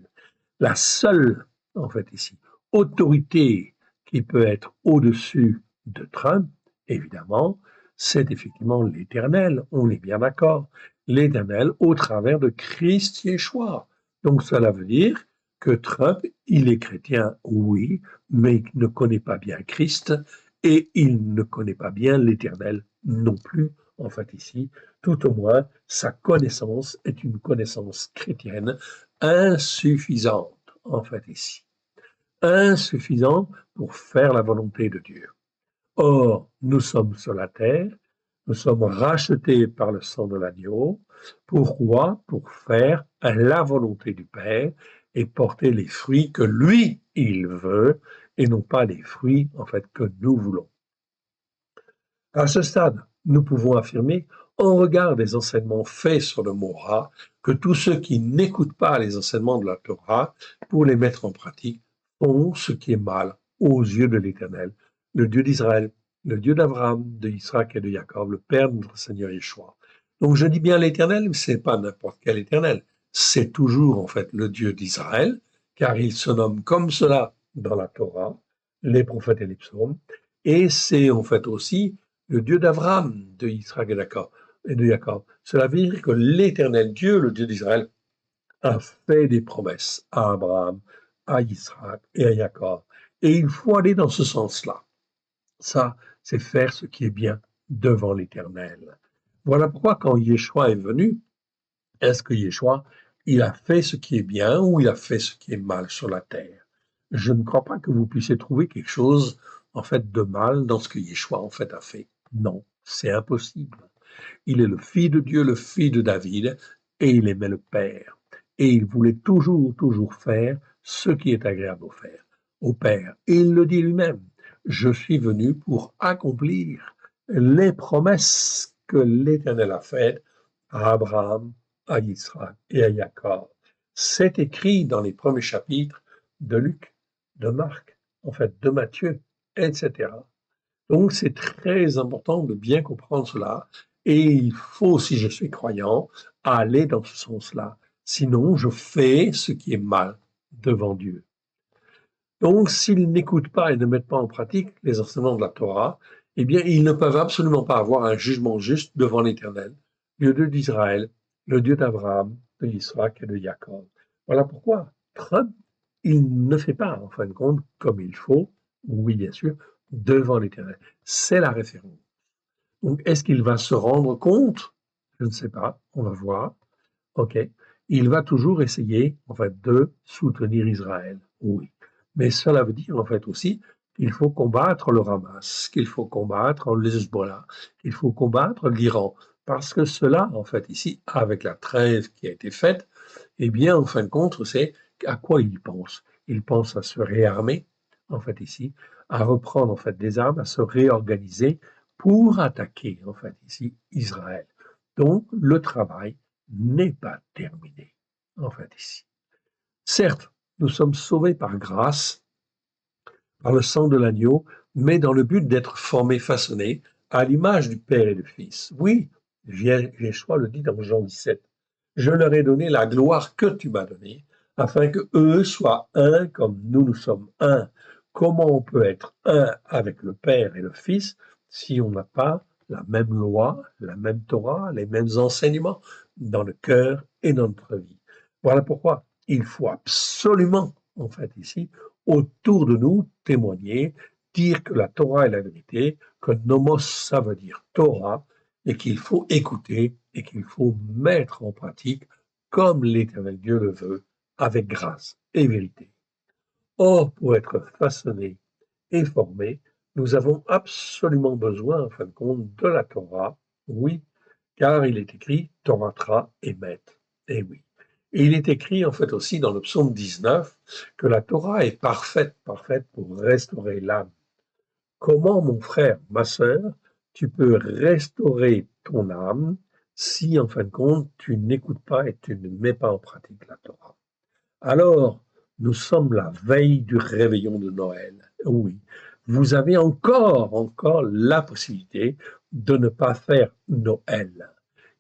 La seule, en fait ici, autorité qui peut être au-dessus de Trump, évidemment, c'est effectivement l'Éternel, on est bien d'accord, l'Éternel au travers de Christ Yeshua. Donc cela veut dire que Trump, il est chrétien, oui, mais il ne connaît pas bien Christ et il ne connaît pas bien l'Éternel non plus, en fait ici. Tout au moins, sa connaissance est une connaissance chrétienne insuffisante, en fait ici. Insuffisant pour faire la volonté de Dieu. Or, nous sommes sur la terre, nous sommes rachetés par le sang de l'agneau. Pourquoi? Pour faire la volonté du Père et porter les fruits que lui, il veut, et non pas les fruits, en fait, que nous voulons. À ce stade, nous pouvons affirmer, au regard des enseignements faits sur le Morah, que tous ceux qui n'écoutent pas les enseignements de la Torah pour les mettre en pratique font ce qui est mal aux yeux de l'Éternel, le Dieu d'Israël, le Dieu d'Abraham, d'Isaac et de Jacob, le Père de notre Seigneur Yeshua. Donc je dis bien l'Éternel, mais ce n'est pas n'importe quel Éternel, c'est toujours en fait le Dieu d'Israël, car il se nomme comme cela dans la Torah, les prophètes et les psaumes, et c'est en fait aussi le Dieu d'Abraham, de Israël et de Jacob. Cela veut dire que l'Éternel Dieu, le Dieu d'Israël, a fait des promesses à Abraham, à Israël et à Jacob. Et il faut aller dans ce sens-là. Ça, c'est faire ce qui est bien devant l'Éternel. Voilà pourquoi quand Yeshua est venu, est-ce que Yeshua, il a fait ce qui est bien ou il a fait ce qui est mal sur la terre? Je ne crois pas que vous puissiez trouver quelque chose, en fait, de mal dans ce que Yeshua, en fait, a fait. Non, c'est impossible. Il est le Fils de Dieu, le Fils de David, et il aimait le Père. Et il voulait toujours, toujours faire ce qui est agréable au Père. Et il le dit lui-même, je suis venu pour accomplir les promesses que l'Éternel a faites à Abraham, à Israël et à Jacob. C'est écrit dans les premiers chapitres de Luc, de Marc, en fait de Matthieu, etc. Donc c'est très important de bien comprendre cela et il faut, si je suis croyant, aller dans ce sens-là. Sinon, je fais ce qui est mal devant Dieu. Donc, s'ils n'écoutent pas et ne mettent pas en pratique les enseignements de la Torah, eh bien, ils ne peuvent absolument pas avoir un jugement juste devant l'Éternel, le Dieu d'Israël, le Dieu d'Abraham, de Isaac et de Jacob. Voilà pourquoi Trump, il ne fait pas, en fin de compte, comme il faut, oui, bien sûr, devant l'Éternel. C'est la référence. Donc, est-ce qu'il va se rendre compte? Je ne sais pas, on va voir. OK. Il va toujours essayer, en fait, de soutenir Israël. Oui. Mais cela veut dire, en fait, aussi qu'il faut combattre le Hamas, qu'il faut combattre le Hezbollah, qu'il faut combattre l'Iran. Parce que cela, en fait, ici, avec la trêve qui a été faite, eh bien, en fin de compte, c'est à quoi il pense. Il pense à se réarmer, en fait, ici, à reprendre, en fait, des armes, à se réorganiser pour attaquer, en fait, ici, Israël. Donc, le travail n'est pas terminé, en fait, ici. Certes, nous sommes sauvés par grâce, par le sang de l'agneau, mais dans le but d'être formés, façonnés à l'image du Père et du Fils. Oui, Yeshua le dit dans Jean 17. Je leur ai donné la gloire que tu m'as donnée, afin que eux soient un comme nous sommes un. Comment on peut être un avec le Père et le Fils si on n'a pas la même loi, la même Torah, les mêmes enseignements dans le cœur et dans notre vie? Voilà pourquoi il faut absolument, en fait, ici, autour de nous, témoigner, dire que la Torah est la vérité, que nomos, ça veut dire Torah, et qu'il faut écouter et qu'il faut mettre en pratique comme l'Éternel Dieu le veut, avec grâce et vérité. Or, pour être façonné et formé, nous avons absolument besoin, en fin de compte, de la Torah, oui, car il est écrit Torah et Met. Et oui. Et il est écrit en fait aussi dans le psaume 19 que la Torah est parfaite, parfaite pour restaurer l'âme. Comment, mon frère, ma sœur, tu peux restaurer ton âme si en fin de compte tu n'écoutes pas et tu ne mets pas en pratique la Torah. Alors, nous sommes la veille du réveillon de Noël. Oui, vous avez encore la possibilité de ne pas faire Noël.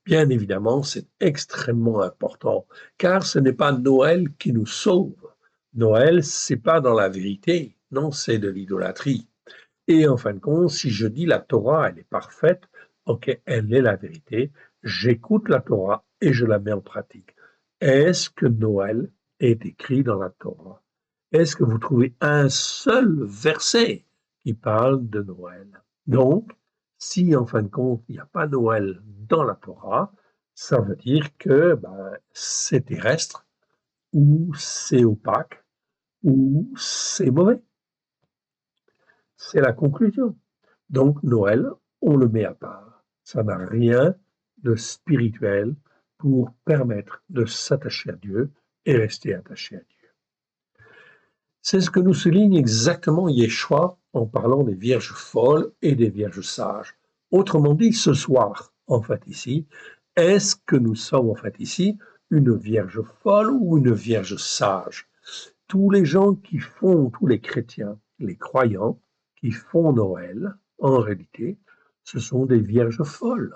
Bien évidemment, c'est extrêmement important, car ce n'est pas Noël qui nous sauve. Noël, c'est pas dans la vérité, non, c'est de l'idolâtrie. Et en fin de compte, si je dis la Torah, elle est parfaite, ok, elle est la vérité, j'écoute la Torah et je la mets en pratique. Est-ce que Noël est écrit dans la Torah? Est-ce que vous trouvez un seul verset qui parle de Noël? Donc, si en fin de compte, il n'y a pas Noël dans la Torah, ça veut dire que c'est terrestre, ou c'est opaque, ou c'est mauvais. C'est la conclusion. Donc Noël, on le met à part. Ça n'a rien de spirituel pour permettre de s'attacher à Dieu et rester attaché à Dieu. C'est ce que nous souligne exactement Yeshua en parlant des vierges folles et des vierges sages. Autrement dit, ce soir, en fait ici, est-ce que nous sommes en fait ici une vierge folle ou une vierge sage? Tous les gens qui font, tous les chrétiens, les croyants qui font Noël, en réalité, ce sont des vierges folles.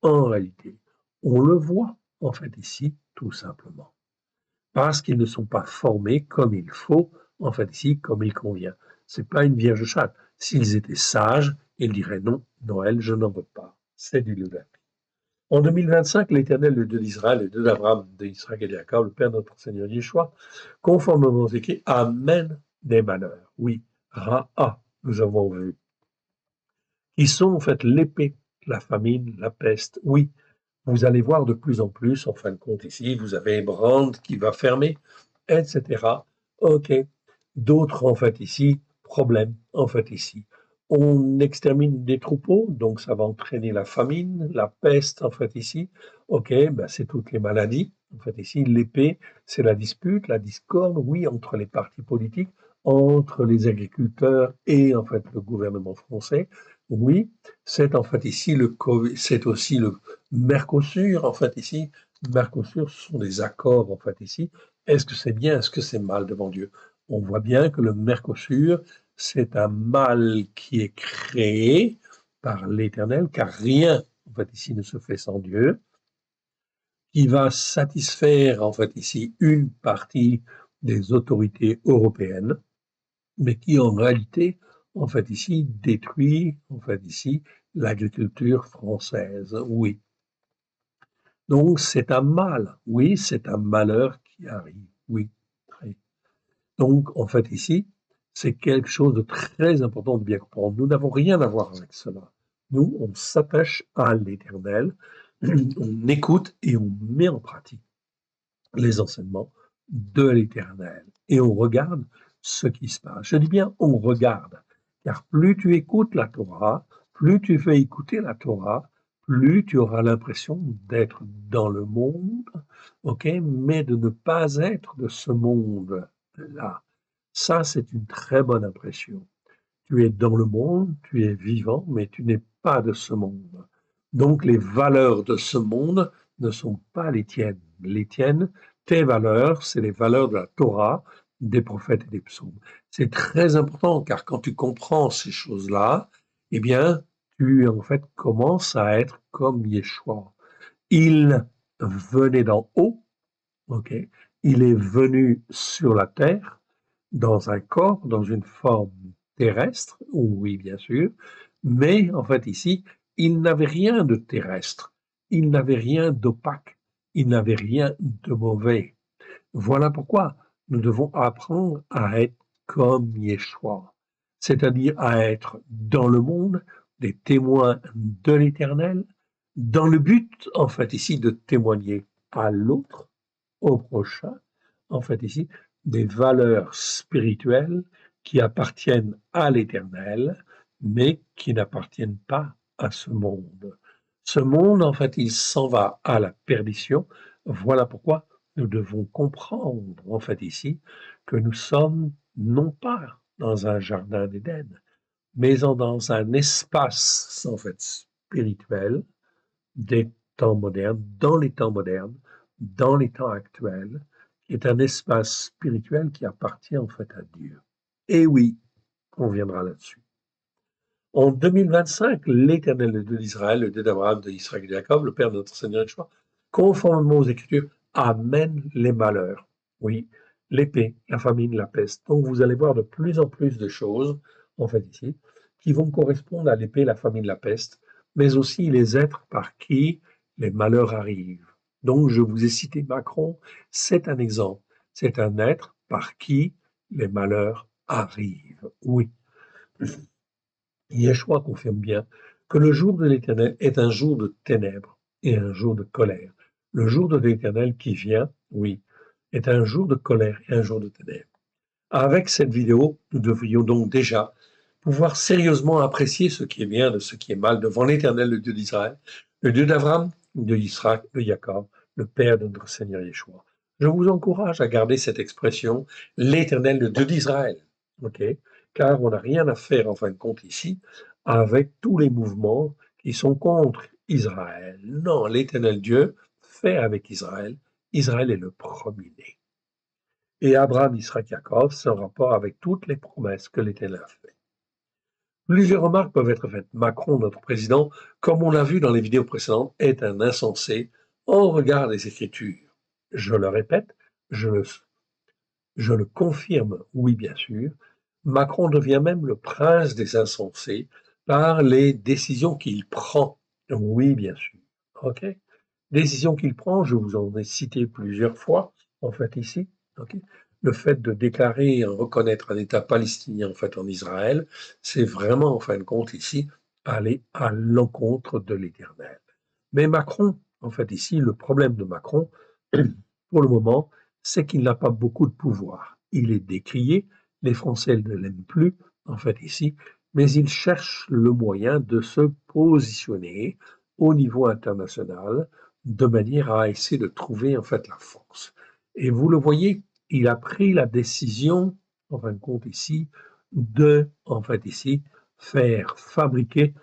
En réalité, on le voit en fait ici, tout simplement, parce qu'ils ne sont pas formés comme il faut, en fait ici, comme il convient. C'est pas une vierge chatte. S'ils étaient sages, ils diraient non, Noël, je n'en veux pas. C'est du levain. En 2025, l'Éternel, le Dieu d'Israël, le Dieu d'Abraham, d'Israël et de Jacob, le Père de notre Seigneur Yeshua, conformément aux écrits, amène des malheurs. Oui, Ra'a, nous avons vu, qui sont en fait l'épée, la famine, la peste. Oui, vous allez voir de plus en plus, en fin de compte ici, vous avez Brand qui va fermer, etc. Ok. D'autres, en fait, ici, problèmes, en fait, ici. On extermine des troupeaux, donc ça va entraîner la famine, la peste, en fait, ici. Ok, c'est toutes les maladies. En fait, ici, l'épée, c'est la dispute, la discorde, oui, entre les partis politiques, entre les agriculteurs et, en fait, le gouvernement français. Oui, c'est en fait ici c'est aussi le Mercosur, en fait ici. Mercosur, ce sont des accords, en fait ici. Est-ce que c'est bien, est-ce que c'est mal devant Dieu? On voit bien que le Mercosur, c'est un mal qui est créé par l'Éternel, car rien, en fait, ici, ne se fait sans Dieu, qui va satisfaire, en fait, ici, une partie des autorités européennes, mais qui, en réalité, en fait, ici, détruit, en fait, ici, l'agriculture française. Oui. Donc, c'est un mal. Oui, c'est un malheur qui arrive. Oui. Très. Donc, en fait, ici, c'est quelque chose de très important de bien comprendre. Nous n'avons rien à voir avec cela. Nous, on s'attache à l'Éternel, on écoute et on met en pratique les enseignements de l'Éternel. Et on regarde ce qui se passe. Je dis bien on regarde, car plus tu écoutes la Torah, plus tu fais écouter la Torah, plus tu auras l'impression d'être dans le monde, ok, mais de ne pas être de ce monde-là. Ça, c'est une très bonne impression. Tu es dans le monde, tu es vivant, mais tu n'es pas de ce monde. Donc les valeurs de ce monde ne sont pas les tiennes. Les tiennes, tes valeurs, c'est les valeurs de la Torah, des prophètes et des psaumes. C'est très important car quand tu comprends ces choses-là, eh bien, tu en fait commences à être comme Yeshua. Il venait d'en haut, ok? Il est venu sur la terre dans un corps, dans une forme terrestre, oui, bien sûr, mais en fait ici, il n'avait rien de terrestre, il n'avait rien d'opaque, il n'avait rien de mauvais. Voilà pourquoi nous devons apprendre à être comme Yeshua, c'est-à-dire à être dans le monde des témoins de l'Éternel, dans le but, en fait, ici, de témoigner à l'autre, au prochain, en fait, ici, des valeurs spirituelles qui appartiennent à l'Éternel, mais qui n'appartiennent pas à ce monde. Ce monde, en fait, il s'en va à la perdition. Voilà pourquoi nous devons comprendre, en fait, ici, que nous sommes non pas dans un jardin d'Éden, mais dans un espace, en fait, spirituel, des temps moderne, dans les temps modernes, dans les temps actuels, qui est un espace spirituel qui appartient en fait à Dieu. Et oui, on viendra là-dessus. En 2025, l'Éternel, le Dieu d'Israël, le Dieu d'Abraham, d'Israël et de Jacob, le Père de notre Seigneur Yeshua, conformément aux Écritures, amène les malheurs. Oui, l'épée, la famine, la peste. Donc vous allez voir de plus en plus de choses, en fait ici, qui vont correspondre à l'épée, la famine, la peste, mais aussi les êtres par qui les malheurs arrivent. Donc je vous ai cité Macron, c'est un exemple. C'est un être par qui les malheurs arrivent. Oui. Yeshua confirme bien que le jour de l'Éternel est un jour de ténèbres et un jour de colère. Le jour de l'Éternel qui vient, oui, est un jour de colère et un jour de ténèbres. Avec cette vidéo, nous devrions donc déjà pouvoir sérieusement apprécier ce qui est bien de ce qui est mal devant l'Éternel, le Dieu d'Israël, le Dieu d'Abraham, de Israël, de Jacob, le Père de notre Seigneur Yeshua. Je vous encourage à garder cette expression, l'Éternel, le Dieu d'Israël, ok? Car on n'a rien à faire en fin de compte ici avec tous les mouvements qui sont contre Israël. Non, l'Éternel Dieu fait avec Israël. Israël est le premier-né. Et Abraham, Israël, Jacob, c'est en rapport avec toutes les promesses que l'Éternel a faites. Plusieurs remarques peuvent être faites. Macron, notre président, comme on l'a vu dans les vidéos précédentes, est un insensé au regard des Écritures. Je le répète, je le confirme, oui bien sûr. Macron devient même le prince des insensés par les décisions qu'il prend. Oui bien sûr. OK? Décisions qu'il prend, je vous en ai cité plusieurs fois, en fait ici. OK? Le fait de déclarer et reconnaître un État palestinien en fait en Israël, c'est vraiment en fin de compte ici aller à l'encontre de l'Éternel. Mais Macron, en fait ici, le problème de Macron, pour le moment, c'est qu'il n'a pas beaucoup de pouvoir. Il est décrié, les Français ne l'aiment plus, en fait ici, mais il cherche le moyen de se positionner au niveau international de manière à essayer de trouver en fait la force. Et vous le voyez, il a pris la décision, en fin de compte ici, de, en fait ici, faire fabriquer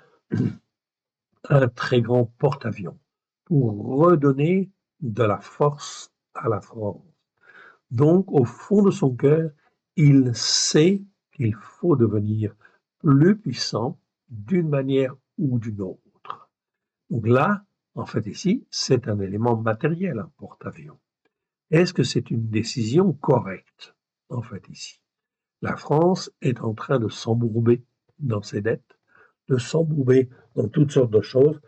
un très grand porte-avions pour redonner de la force à la France. Donc, au fond de son cœur, il sait qu'il faut devenir plus puissant d'une manière ou d'une autre. Donc là, en fait, ici, c'est un élément matériel, un porte-avions. Est-ce que c'est une décision correcte, en fait, ici? La France est en train de s'embourber dans ses dettes, de s'embourber dans toutes sortes de choses.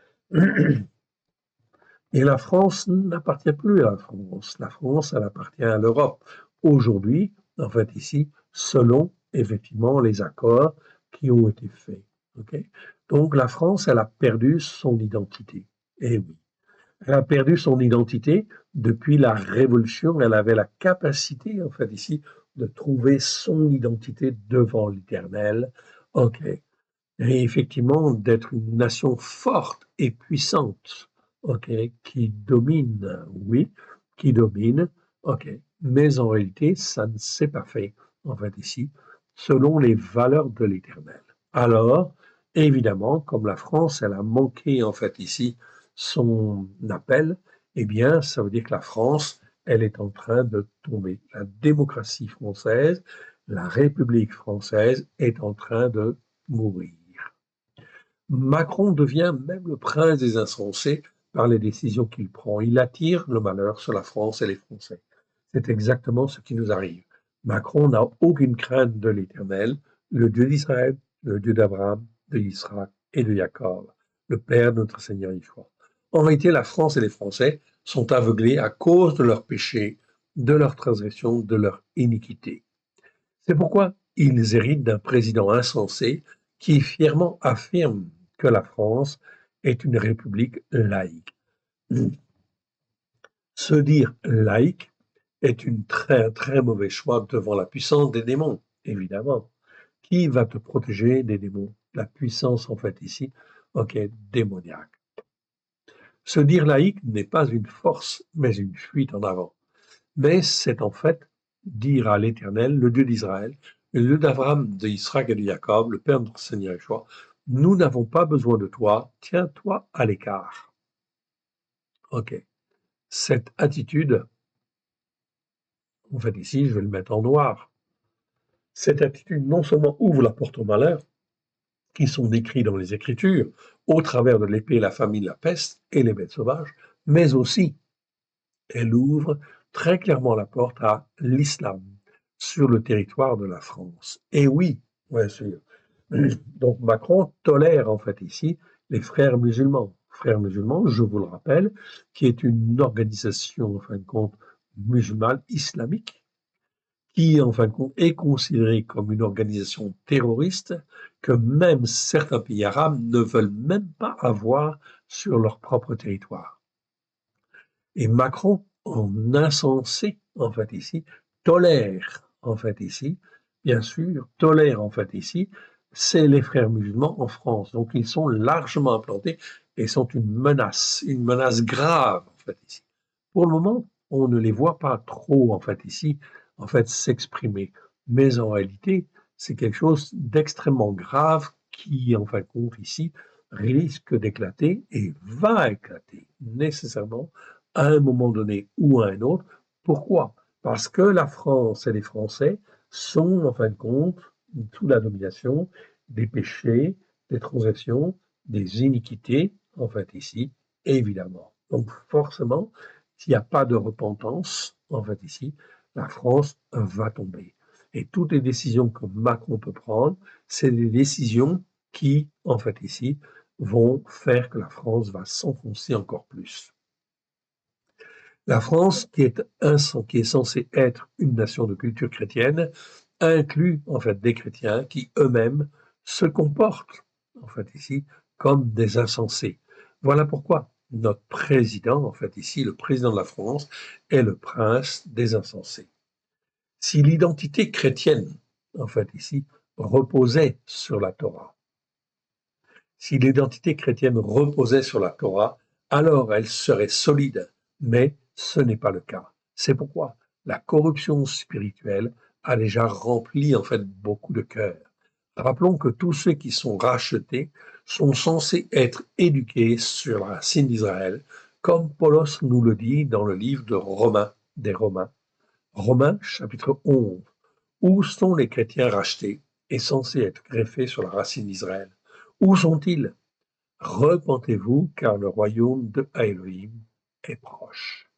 Et la France n'appartient plus à la France. La France, elle appartient à l'Europe. Aujourd'hui, en fait, ici, selon effectivement les accords qui ont été faits. Okay. Donc la France, elle a perdu son identité. Et oui, elle a perdu son identité depuis la Révolution. Elle avait la capacité, en fait, ici, de trouver son identité devant l'Éternel. OK. Et effectivement, d'être une nation forte et puissante, OK, qui domine, oui, qui domine, OK. Mais en réalité, ça ne s'est pas fait, en fait, ici, selon les valeurs de l'Éternel. Alors, évidemment, comme la France, elle a manqué, en fait, ici, son appel, eh bien, ça veut dire que la France, elle est en train de tomber. La démocratie française, la République française est en train de mourir. Macron devient même le prince des insensés par les décisions qu'il prend. Il attire le malheur sur la France et les Français. C'est exactement ce qui nous arrive. Macron n'a aucune crainte de l'Éternel, le Dieu d'Israël, le Dieu d'Abraham, de Israël et de Jacob, le Père de notre Seigneur Yeshua. En réalité, la France et les Français sont aveuglés à cause de leurs péchés, de leurs transgressions, de leur iniquité. C'est pourquoi ils héritent d'un président insensé qui fièrement affirme que la France est une république laïque. Se dire laïque est un très mauvais choix devant la puissance des démons, évidemment. Qui va te protéger des démons? La puissance, en fait, ici, ok, démoniaque. Se dire laïque n'est pas une force, mais une fuite en avant. Mais c'est en fait dire à l'Éternel, le Dieu d'Israël, le Dieu d'Abraham, d'Israël et de Jacob, le Père de notre Seigneur Yeshua, nous n'avons pas besoin de toi, tiens-toi à l'écart. OK. Cette attitude, en fait, ici, je vais le mettre en noir. Cette attitude non seulement ouvre la porte au malheur, qui sont décrits dans les Écritures, au travers de l'épée, la famine, la peste et les bêtes sauvages, mais aussi elle ouvre très clairement la porte à l'islam sur le territoire de la France. Et oui, bien sûr. Donc Macron tolère en fait ici les frères musulmans. Frères musulmans, je vous le rappelle, qui est une organisation en fin de compte musulmane islamique qui en fin de compte est considérée comme une organisation terroriste que même certains pays arabes ne veulent même pas avoir sur leur propre territoire. Et Macron, en insensé, en fait ici, tolère, en fait ici, bien sûr, tolère en fait ici, c'est les frères musulmans en France. Donc ils sont largement implantés et sont une menace grave, en fait ici. Pour le moment, on ne les voit pas trop, en fait ici, en fait s'exprimer. Mais en réalité, c'est quelque chose d'extrêmement grave qui, en fin de compte, ici, risque d'éclater et va éclater nécessairement à un moment donné ou à un autre. Pourquoi? Parce que la France et les Français sont, en fin de compte, sous la domination des péchés, des transgressions, des iniquités, en fait, ici, évidemment. Donc, forcément, s'il n'y a pas de repentance, en fait, ici, la France va tomber. Et toutes les décisions que Macron peut prendre, c'est des décisions qui, en fait, ici, vont faire que la France va s'enfoncer encore plus. La France, qui est censée être une nation de culture chrétienne, inclut en fait des chrétiens qui eux-mêmes se comportent en fait ici comme des insensés. Voilà pourquoi notre président, en fait ici, le président de la France, est le prince des insensés. Si l'identité chrétienne, en fait ici, reposait sur la Torah, si l'identité chrétienne reposait sur la Torah, alors elle serait solide, mais ce n'est pas le cas. C'est pourquoi la corruption spirituelle a déjà rempli en fait beaucoup de cœurs. Rappelons que tous ceux qui sont rachetés sont censés être éduqués sur la racine d'Israël, comme Paulos nous le dit dans le livre de Romains, des Romains. Romains chapitre 11. Où sont les chrétiens rachetés et censés être greffés sur la racine d'Israël? Où sont-ils? Repentez-vous, car le royaume de Elohim est proche.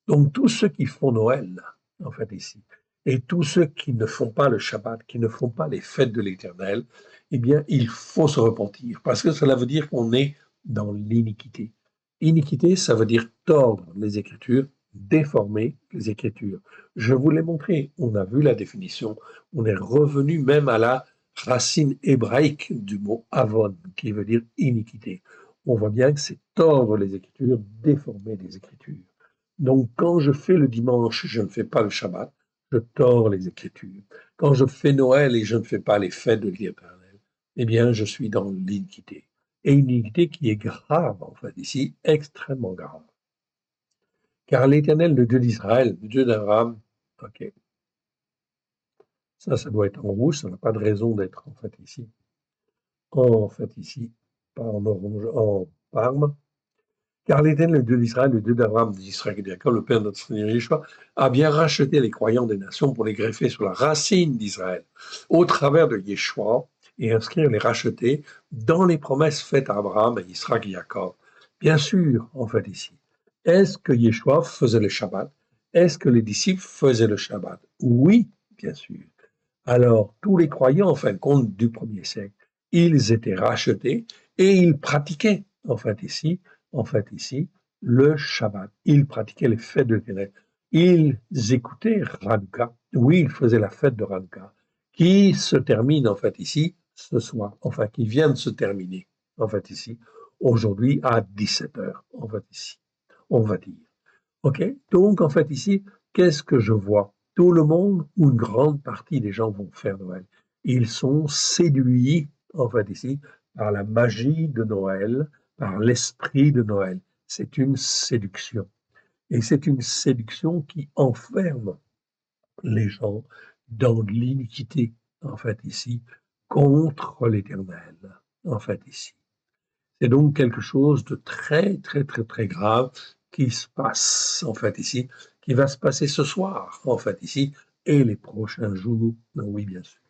Donc tous ceux qui font Noël, en fait ici, et tous ceux qui ne font pas le Shabbat, qui ne font pas les fêtes de l'Éternel, eh bien, il faut se repentir, parce que cela veut dire qu'on est dans l'iniquité. Iniquité, ça veut dire tordre les Écritures, déformer les Écritures. Je vous l'ai montré, on a vu la définition, on est revenu même à la racine hébraïque du mot avon, qui veut dire iniquité. On voit bien que c'est tordre les Écritures, déformer les Écritures. Donc, quand je fais le dimanche, je ne fais pas le Shabbat, je tords les Écritures. Quand je fais Noël et je ne fais pas les fêtes de l'Éternel, eh bien, je suis dans l'iniquité. Et une iniquité qui est grave, en fait, ici, extrêmement grave. Car l'Éternel, le Dieu d'Israël, le Dieu d'Abraham, ok, ça doit être en rouge, ça n'a pas de raison d'être, en fait, ici. En fait, ici, pas en orange, en parme. Car l'Éternel, le Dieu d'Israël, le Dieu d'Abraham, d'Israël et de Jacob, le Père de notre Seigneur Yeshua, a bien racheté les croyants des nations pour les greffer sur la racine d'Israël, au travers de Yeshua, et inscrire les rachetés dans les promesses faites à Abraham, à Israël et Jacob. Bien sûr, en fait, ici. Est-ce que Yeshua faisait le Shabbat? Est-ce que les disciples faisaient le Shabbat? Oui, bien sûr. Alors, tous les croyants, en fin de compte, du premier siècle, ils étaient rachetés et ils pratiquaient, en fait ici, le Shabbat. Ils pratiquaient les fêtes de l'Éternel. Ils écoutaient Hanouka. Oui, ils faisaient la fête de Hanouka, qui se termine, en fait, ici, ce soir. Enfin, qui vient de se terminer, en fait, ici, aujourd'hui, à 17 heures, en fait, ici, on va dire. OK? Donc, en fait, ici, qu'est-ce que je vois? Tout le monde ou une grande partie des gens vont faire Noël. Ils sont séduits, en fait, ici, par la magie de Noël, par l'esprit de Noël. C'est une séduction. Et c'est une séduction qui enferme les gens dans l'iniquité, en fait, ici, contre l'Éternel, en fait, ici. C'est donc quelque chose de très, très, très, très grave qui se passe, en fait, ici, qui va se passer ce soir, en fait, ici, et les prochains jours, oui, bien sûr.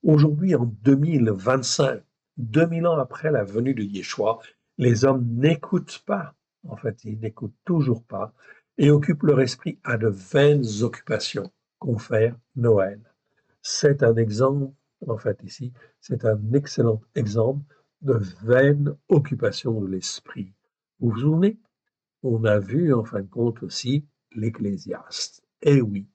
Aujourd'hui, en 2025, 2000 ans après la venue de Yeshua, les hommes n'écoutent pas, en fait, ils n'écoutent toujours pas, et occupent leur esprit à de vaines occupations, confère Noël. C'est un exemple, en fait, ici, c'est un excellent exemple de vaine occupation de l'esprit. Vous vous souvenez? On a vu, en fin de compte, aussi l'Ecclésiaste. Eh oui,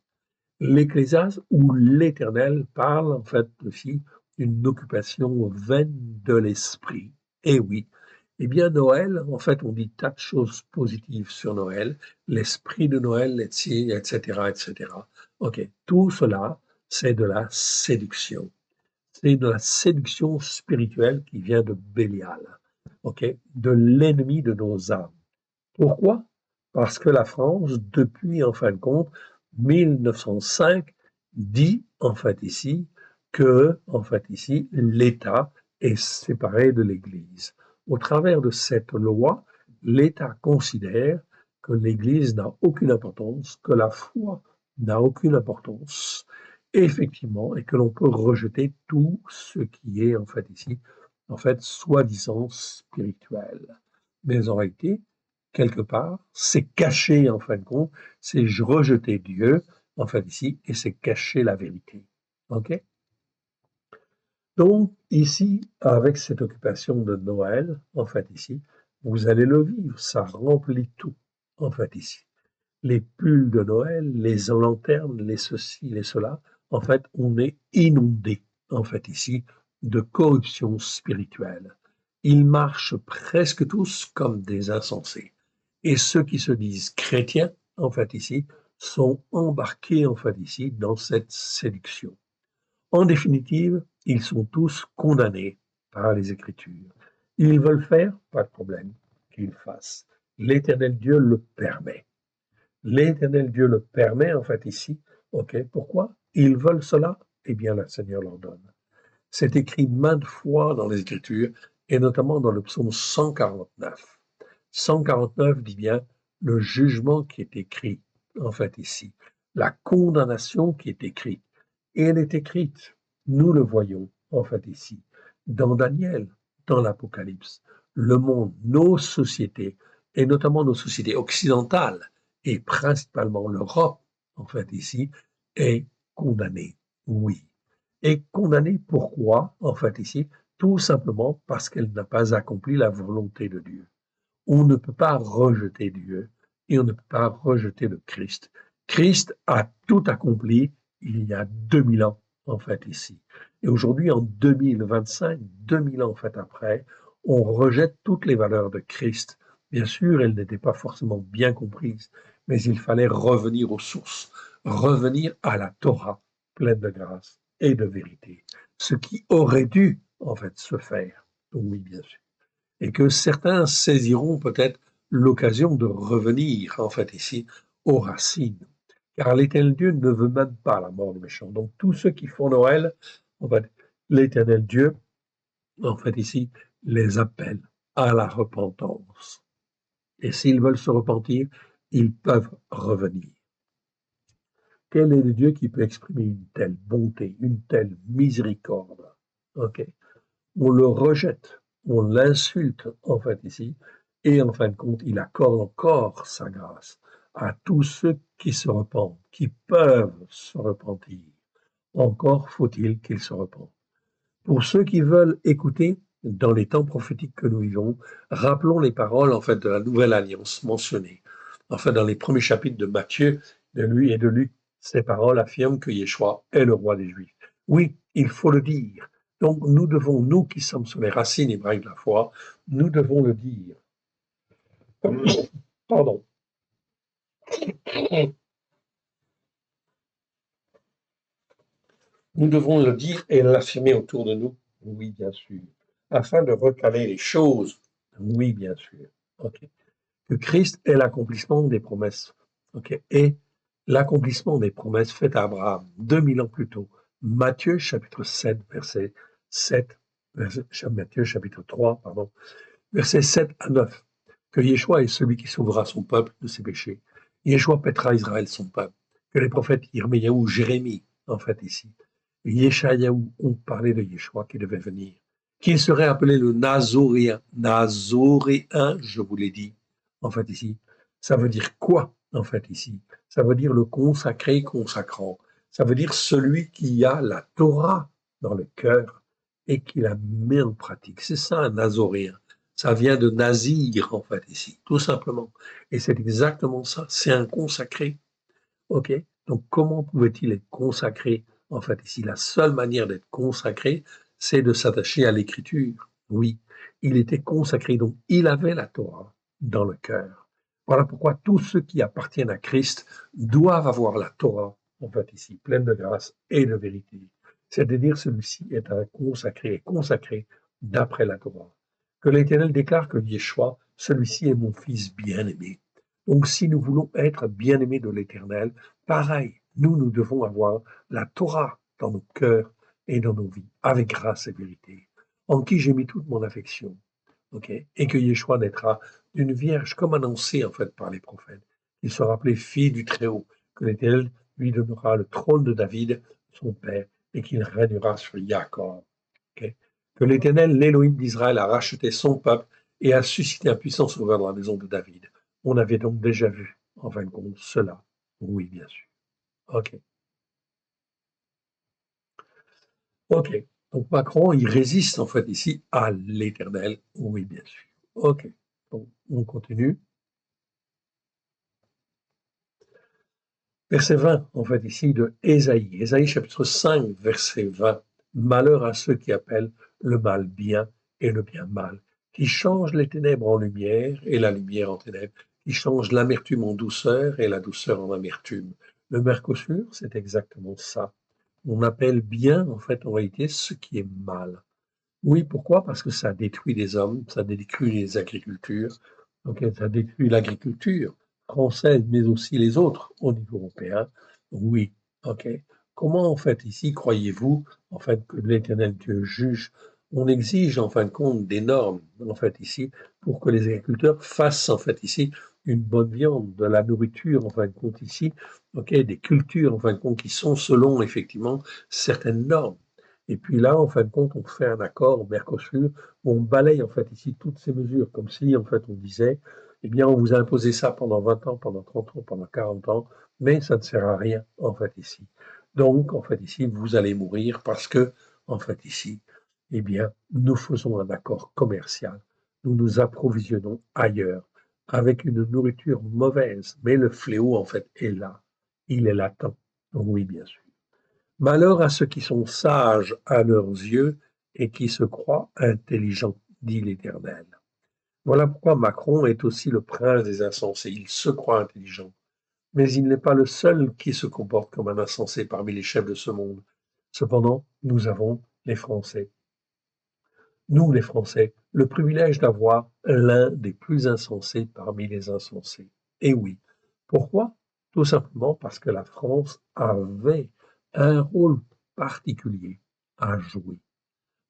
l'Ecclésiaste où l'Éternel parle, en fait, aussi d'une occupation vaine de l'esprit. Eh oui. Eh bien, Noël, en fait, on dit tas de choses positives sur Noël, l'esprit de Noël, etc., etc. OK, tout cela, c'est de la séduction. C'est de la séduction spirituelle qui vient de Bélial, OK, de l'ennemi de nos âmes. Pourquoi? Parce que la France, depuis, en fin de compte, 1905, dit, en fait, ici, que, en fait, ici, l'État est séparé de l'Église. Au travers de cette loi, l'État considère que l'Église n'a aucune importance, que la foi n'a aucune importance, effectivement, et que l'on peut rejeter tout ce qui est, en fait, ici, en fait, soi-disant spirituel. Mais en réalité, quelque part, c'est cacher, en fin de compte, c'est rejeter Dieu, en fait, ici, et c'est cacher la vérité. OK? Donc, ici, avec cette occupation de Noël, en fait, ici, vous allez le vivre, ça remplit tout, en fait, ici. Les pulls de Noël, les lanternes, les ceci, les cela, en fait, on est inondé, en fait, ici, de corruption spirituelle. Ils marchent presque tous comme des insensés. Et ceux qui se disent chrétiens, en fait, ici, sont embarqués, en fait, ici, dans cette séduction. En définitive, ils sont tous condamnés par les Écritures. Ils veulent faire, pas de problème, qu'ils fassent. L'Éternel Dieu le permet. L'Éternel Dieu le permet, en fait, ici. OK, pourquoi? Ils veulent cela? Eh bien, le Seigneur leur donne. C'est écrit maintes fois dans les Écritures, et notamment dans le psaume 149. 149 dit bien le jugement qui est écrit, en fait, ici, la condamnation qui est écrite. Et elle est écrite, nous le voyons, en fait, ici, dans Daniel, dans l'Apocalypse. Le monde, nos sociétés, et notamment nos sociétés occidentales, et principalement l'Europe, en fait, ici, est condamnée. Oui. Et condamnée pourquoi, en fait, ici? Tout simplement parce qu'elle n'a pas accompli la volonté de Dieu. On ne peut pas rejeter Dieu et on ne peut pas rejeter le Christ. Christ a tout accompli il y a 2000 ans, en fait, ici. Et aujourd'hui, en 2025, 2000 ans, en fait, après, on rejette toutes les valeurs de Christ. Bien sûr, elles n'étaient pas forcément bien comprises, mais il fallait revenir aux sources, revenir à la Torah, pleine de grâce et de vérité. Ce qui aurait dû, en fait, se faire. Oui, bien sûr, et que certains saisiront peut-être l'occasion de revenir, en fait, ici, aux racines. Car l'Éternel Dieu ne veut même pas la mort des méchants. Donc, tous ceux qui font Noël, en fait, l'Éternel Dieu, en fait, ici, les appelle à la repentance. Et s'ils veulent se repentir, ils peuvent revenir. Quel est le Dieu qui peut exprimer une telle bonté, une telle miséricorde? OK? On le rejette, on l'insulte, en fait, ici, et en fin de compte, il accorde encore sa grâce à tous ceux qui se repentent, qui peuvent se repentir. Encore faut-il qu'ils se repentent. Pour ceux qui veulent écouter, dans les temps prophétiques que nous vivons, rappelons les paroles, en fait, de la nouvelle alliance mentionnées. Enfin, dans les premiers chapitres de Matthieu, de lui et de Luc, ces paroles affirment que Yeshua est le roi des Juifs. Oui, il faut le dire. Donc, nous devons, nous qui sommes sur les racines hébraïques de la foi, nous devons le dire. Pardon. Nous devons le dire et l'affirmer autour de nous. Oui, bien sûr. Afin de recaler les choses. Oui, bien sûr. OK. Que Christ est l'accomplissement des promesses. OK. Et l'accomplissement des promesses faites à Abraham 2000 ans plus tôt. Matthieu chapitre 7, verset 7, Matthieu chapitre 3, pardon, versets 7 à 9. que Yeshua est celui qui sauvera son peuple de ses péchés. Yeshua pètera Israël, son peuple. Que les prophètes Yirmiyahu, Jérémie, en fait ici, Yeshayahu ont parlé de Yeshua qui devait venir, qu'il serait appelé le Nazoréen. Nazoréen, je vous l'ai dit, en fait ici. Ça veut dire quoi, en fait ici? Ça veut dire le consacré, consacrant. Ça veut dire celui qui a la Torah dans le cœur et qui la met en pratique. C'est ça un Nazoréen. Ça vient de Nazir, en fait, ici, tout simplement. Et c'est exactement ça. C'est un consacré. OK? Donc, comment pouvait-il être consacré? En fait, ici, la seule manière d'être consacré, c'est de s'attacher à l'écriture. Oui, il était consacré, donc il avait la Torah dans le cœur. Voilà pourquoi tous ceux qui appartiennent à Christ doivent avoir la Torah, en fait, ici, pleine de grâce et de vérité. C'est-à-dire, celui-ci est un consacré d'après la Torah. Que l'Éternel déclare que Yeshua, celui-ci est mon fils bien-aimé. Donc, si nous voulons être bien-aimés de l'Éternel, pareil, nous devons avoir la Torah dans nos cœurs et dans nos vies, avec grâce et vérité, en qui j'ai mis toute mon affection, ok, et que Yeshua naîtra d'une vierge, comme annoncé en fait par les prophètes. Il sera appelé fils du Très-Haut, que l'Éternel lui donnera le trône de David, son père, et qu'il régnera sur Jacob. Okay. Que l'Éternel, l'Élohim d'Israël, a racheté son peuple et a suscité un puissant sauveur dans la maison de David. On avait donc déjà vu, en fin de compte, cela. Oui, bien sûr. OK. OK. Donc Macron, il résiste en fait ici à l'Éternel. Oui, bien sûr. OK. Donc, on continue. Verset 20, en fait, ici, de Ésaïe. Ésaïe chapitre 5, verset 20. Malheur à ceux qui appellent le mal bien et le bien mal, qui changent les ténèbres en lumière et la lumière en ténèbres, qui changent l'amertume en douceur et la douceur en amertume. Le Mercosur, c'est exactement ça. On appelle bien, en fait, en réalité, ce qui est mal. Oui, pourquoi? Parce que ça détruit les hommes, ça détruit les agricultures, donc ça détruit l'agriculture française, mais aussi les autres au niveau européen. Oui, ok. Comment en fait ici croyez-vous en fait que l'Éternel Dieu juge? On exige en fin de compte des normes en fait ici pour que les agriculteurs fassent en fait ici une bonne viande, de la nourriture en fin de compte ici, ok, des cultures en fin de compte qui sont selon effectivement certaines normes. Et puis là, en fin de compte, on fait un accord au Mercosur où on balaye en fait ici toutes ces mesures, comme si en fait on disait, eh bien, on vous a imposé ça pendant 20 ans, pendant 30 ans, pendant 40 ans, mais ça ne sert à rien en fait ici. Donc, en fait ici, vous allez mourir parce que, en fait ici, eh bien, nous faisons un accord commercial. Nous nous approvisionnons ailleurs avec une nourriture mauvaise, mais le fléau en fait est là. Il est latent. Oui, bien sûr. Malheur à ceux qui sont sages à leurs yeux et qui se croient intelligents, dit l'Éternel. Voilà pourquoi Macron est aussi le prince des insensés. Il se croit intelligent. Mais il n'est pas le seul qui se comporte comme un insensé parmi les chefs de ce monde. Cependant, nous avons les Français. Nous, les Français, le privilège d'avoir l'un des plus insensés parmi les insensés. Et oui. Pourquoi? Tout simplement parce que la France avait un rôle particulier à jouer.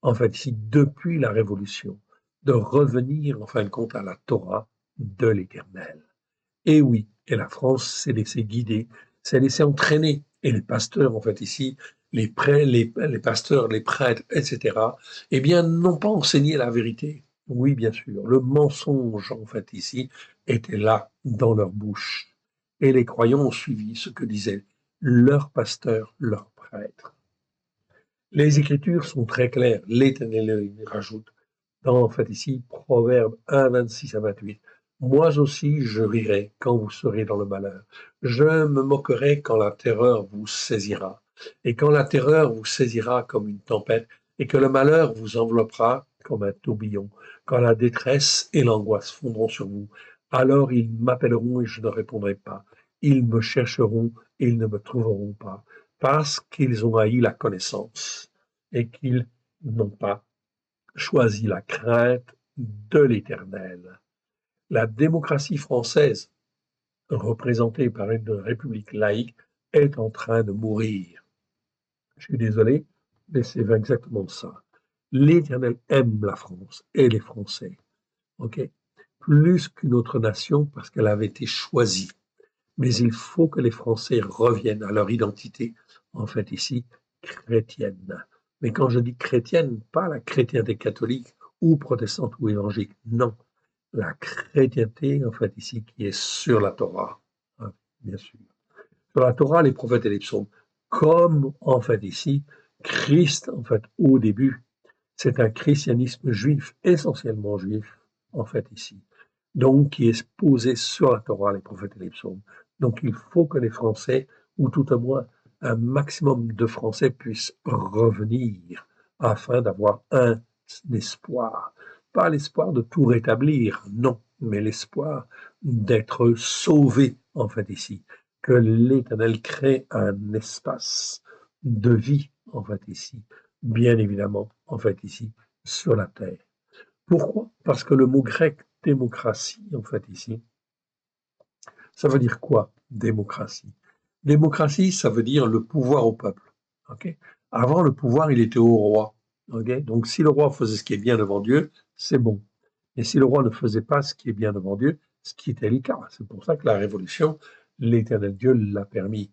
En fait, si depuis la Révolution, de revenir en fin de compte à la Torah de l'Éternel. Et oui, et la France s'est laissée guider, s'est laissée entraîner. Et les pasteurs, en fait, ici, les pasteurs, les prêtres, etc., eh bien, n'ont pas enseigné la vérité. Oui, bien sûr, le mensonge, en fait, ici, était là, dans leur bouche. Et les croyants ont suivi ce que disaient leurs pasteurs, leurs prêtres. Les Écritures sont très claires. L'Éternel rajoute dans, en fait, ici, Proverbe 1, 26 à 28. Moi aussi, je rirai quand vous serez dans le malheur. Je me moquerai quand la terreur vous saisira. Et quand la terreur vous saisira comme une tempête, et que le malheur vous enveloppera comme un tourbillon, quand la détresse et l'angoisse fondront sur vous, alors ils m'appelleront et je ne répondrai pas. Ils me chercheront et ils ne me trouveront pas, parce qu'ils ont haï la connaissance et qu'ils n'ont pas choisi la crainte de l'Éternel. La démocratie française, représentée par une république laïque, est en train de mourir. Je suis désolé, mais c'est exactement ça. L'Éternel aime la France et les Français. Ok. plus qu'une autre nation parce qu'elle avait été choisie. Mais il faut que les Français reviennent à leur identité, en fait ici, chrétienne. Mais quand je dis chrétienne, pas la chrétienté catholique ou protestante ou évangélique, non. La chrétienté, en fait ici, qui est sur la Torah, hein, bien sûr. Sur la Torah, les prophètes et les psaumes, comme en fait ici, Christ, en fait, au début, c'est un christianisme juif, essentiellement juif, en fait ici, donc qui est posé sur la Torah, les prophètes et les psaumes. Donc il faut que les Français, ou tout au moins un maximum de Français, puissent revenir afin d'avoir un espoir. Pas l'espoir de tout rétablir, non, mais l'espoir d'être sauvé, en fait ici, que l'Éternel crée un espace de vie, en fait ici, bien évidemment, en fait ici, sur la terre. Pourquoi? Parce que le mot grec démocratie, en fait ici, ça veut dire quoi, démocratie? Démocratie, ça veut dire le pouvoir au peuple. Okay. Avant, le pouvoir, il était au roi. Okay. Donc, si le roi faisait ce qui est bien devant Dieu, c'est bon. Et si le roi ne faisait pas ce qui est bien devant Dieu, ce qui était le cas. C'est pour ça que la Révolution, l'Éternel Dieu l'a permis.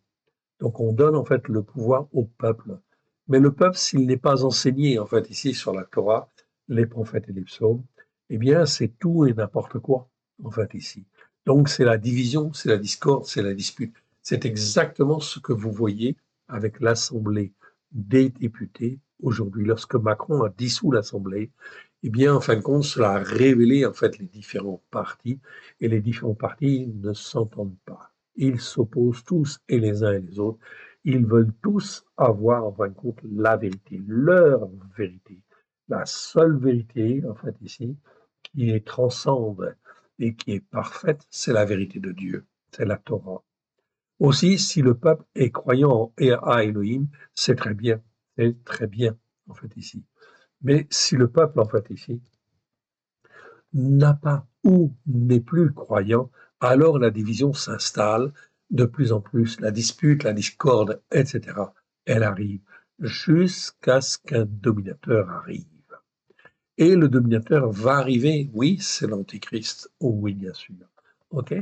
Donc, on donne en fait le pouvoir au peuple. Mais le peuple, s'il n'est pas enseigné, en fait, ici sur la Torah, les prophètes et les psaumes, eh bien, c'est tout et n'importe quoi, en fait, ici. Donc, c'est la division, c'est la discorde, c'est la dispute. C'est exactement ce que vous voyez avec l'Assemblée des députés aujourd'hui. Lorsque Macron a dissous l'Assemblée, eh bien, en fin de compte, cela a révélé, en fait, les différents partis, et les différents partis ne s'entendent pas. Ils s'opposent tous, et les uns et les autres. Ils veulent tous avoir, en fin de compte, la vérité, leur vérité. La seule vérité, en fait, ici, qui est transcende et qui est parfaite, c'est la vérité de Dieu, c'est la Torah. Aussi, si le peuple est croyant à Elohim, c'est très bien, en fait, ici. Mais si le peuple, en fait, ici, n'a pas ou n'est plus croyant, alors la division s'installe de plus en plus, la dispute, la discorde, etc. Elle arrive jusqu'à ce qu'un dominateur arrive. Et le dominateur va arriver, oui, c'est l'Antéchrist, oh oui, bien sûr. OK?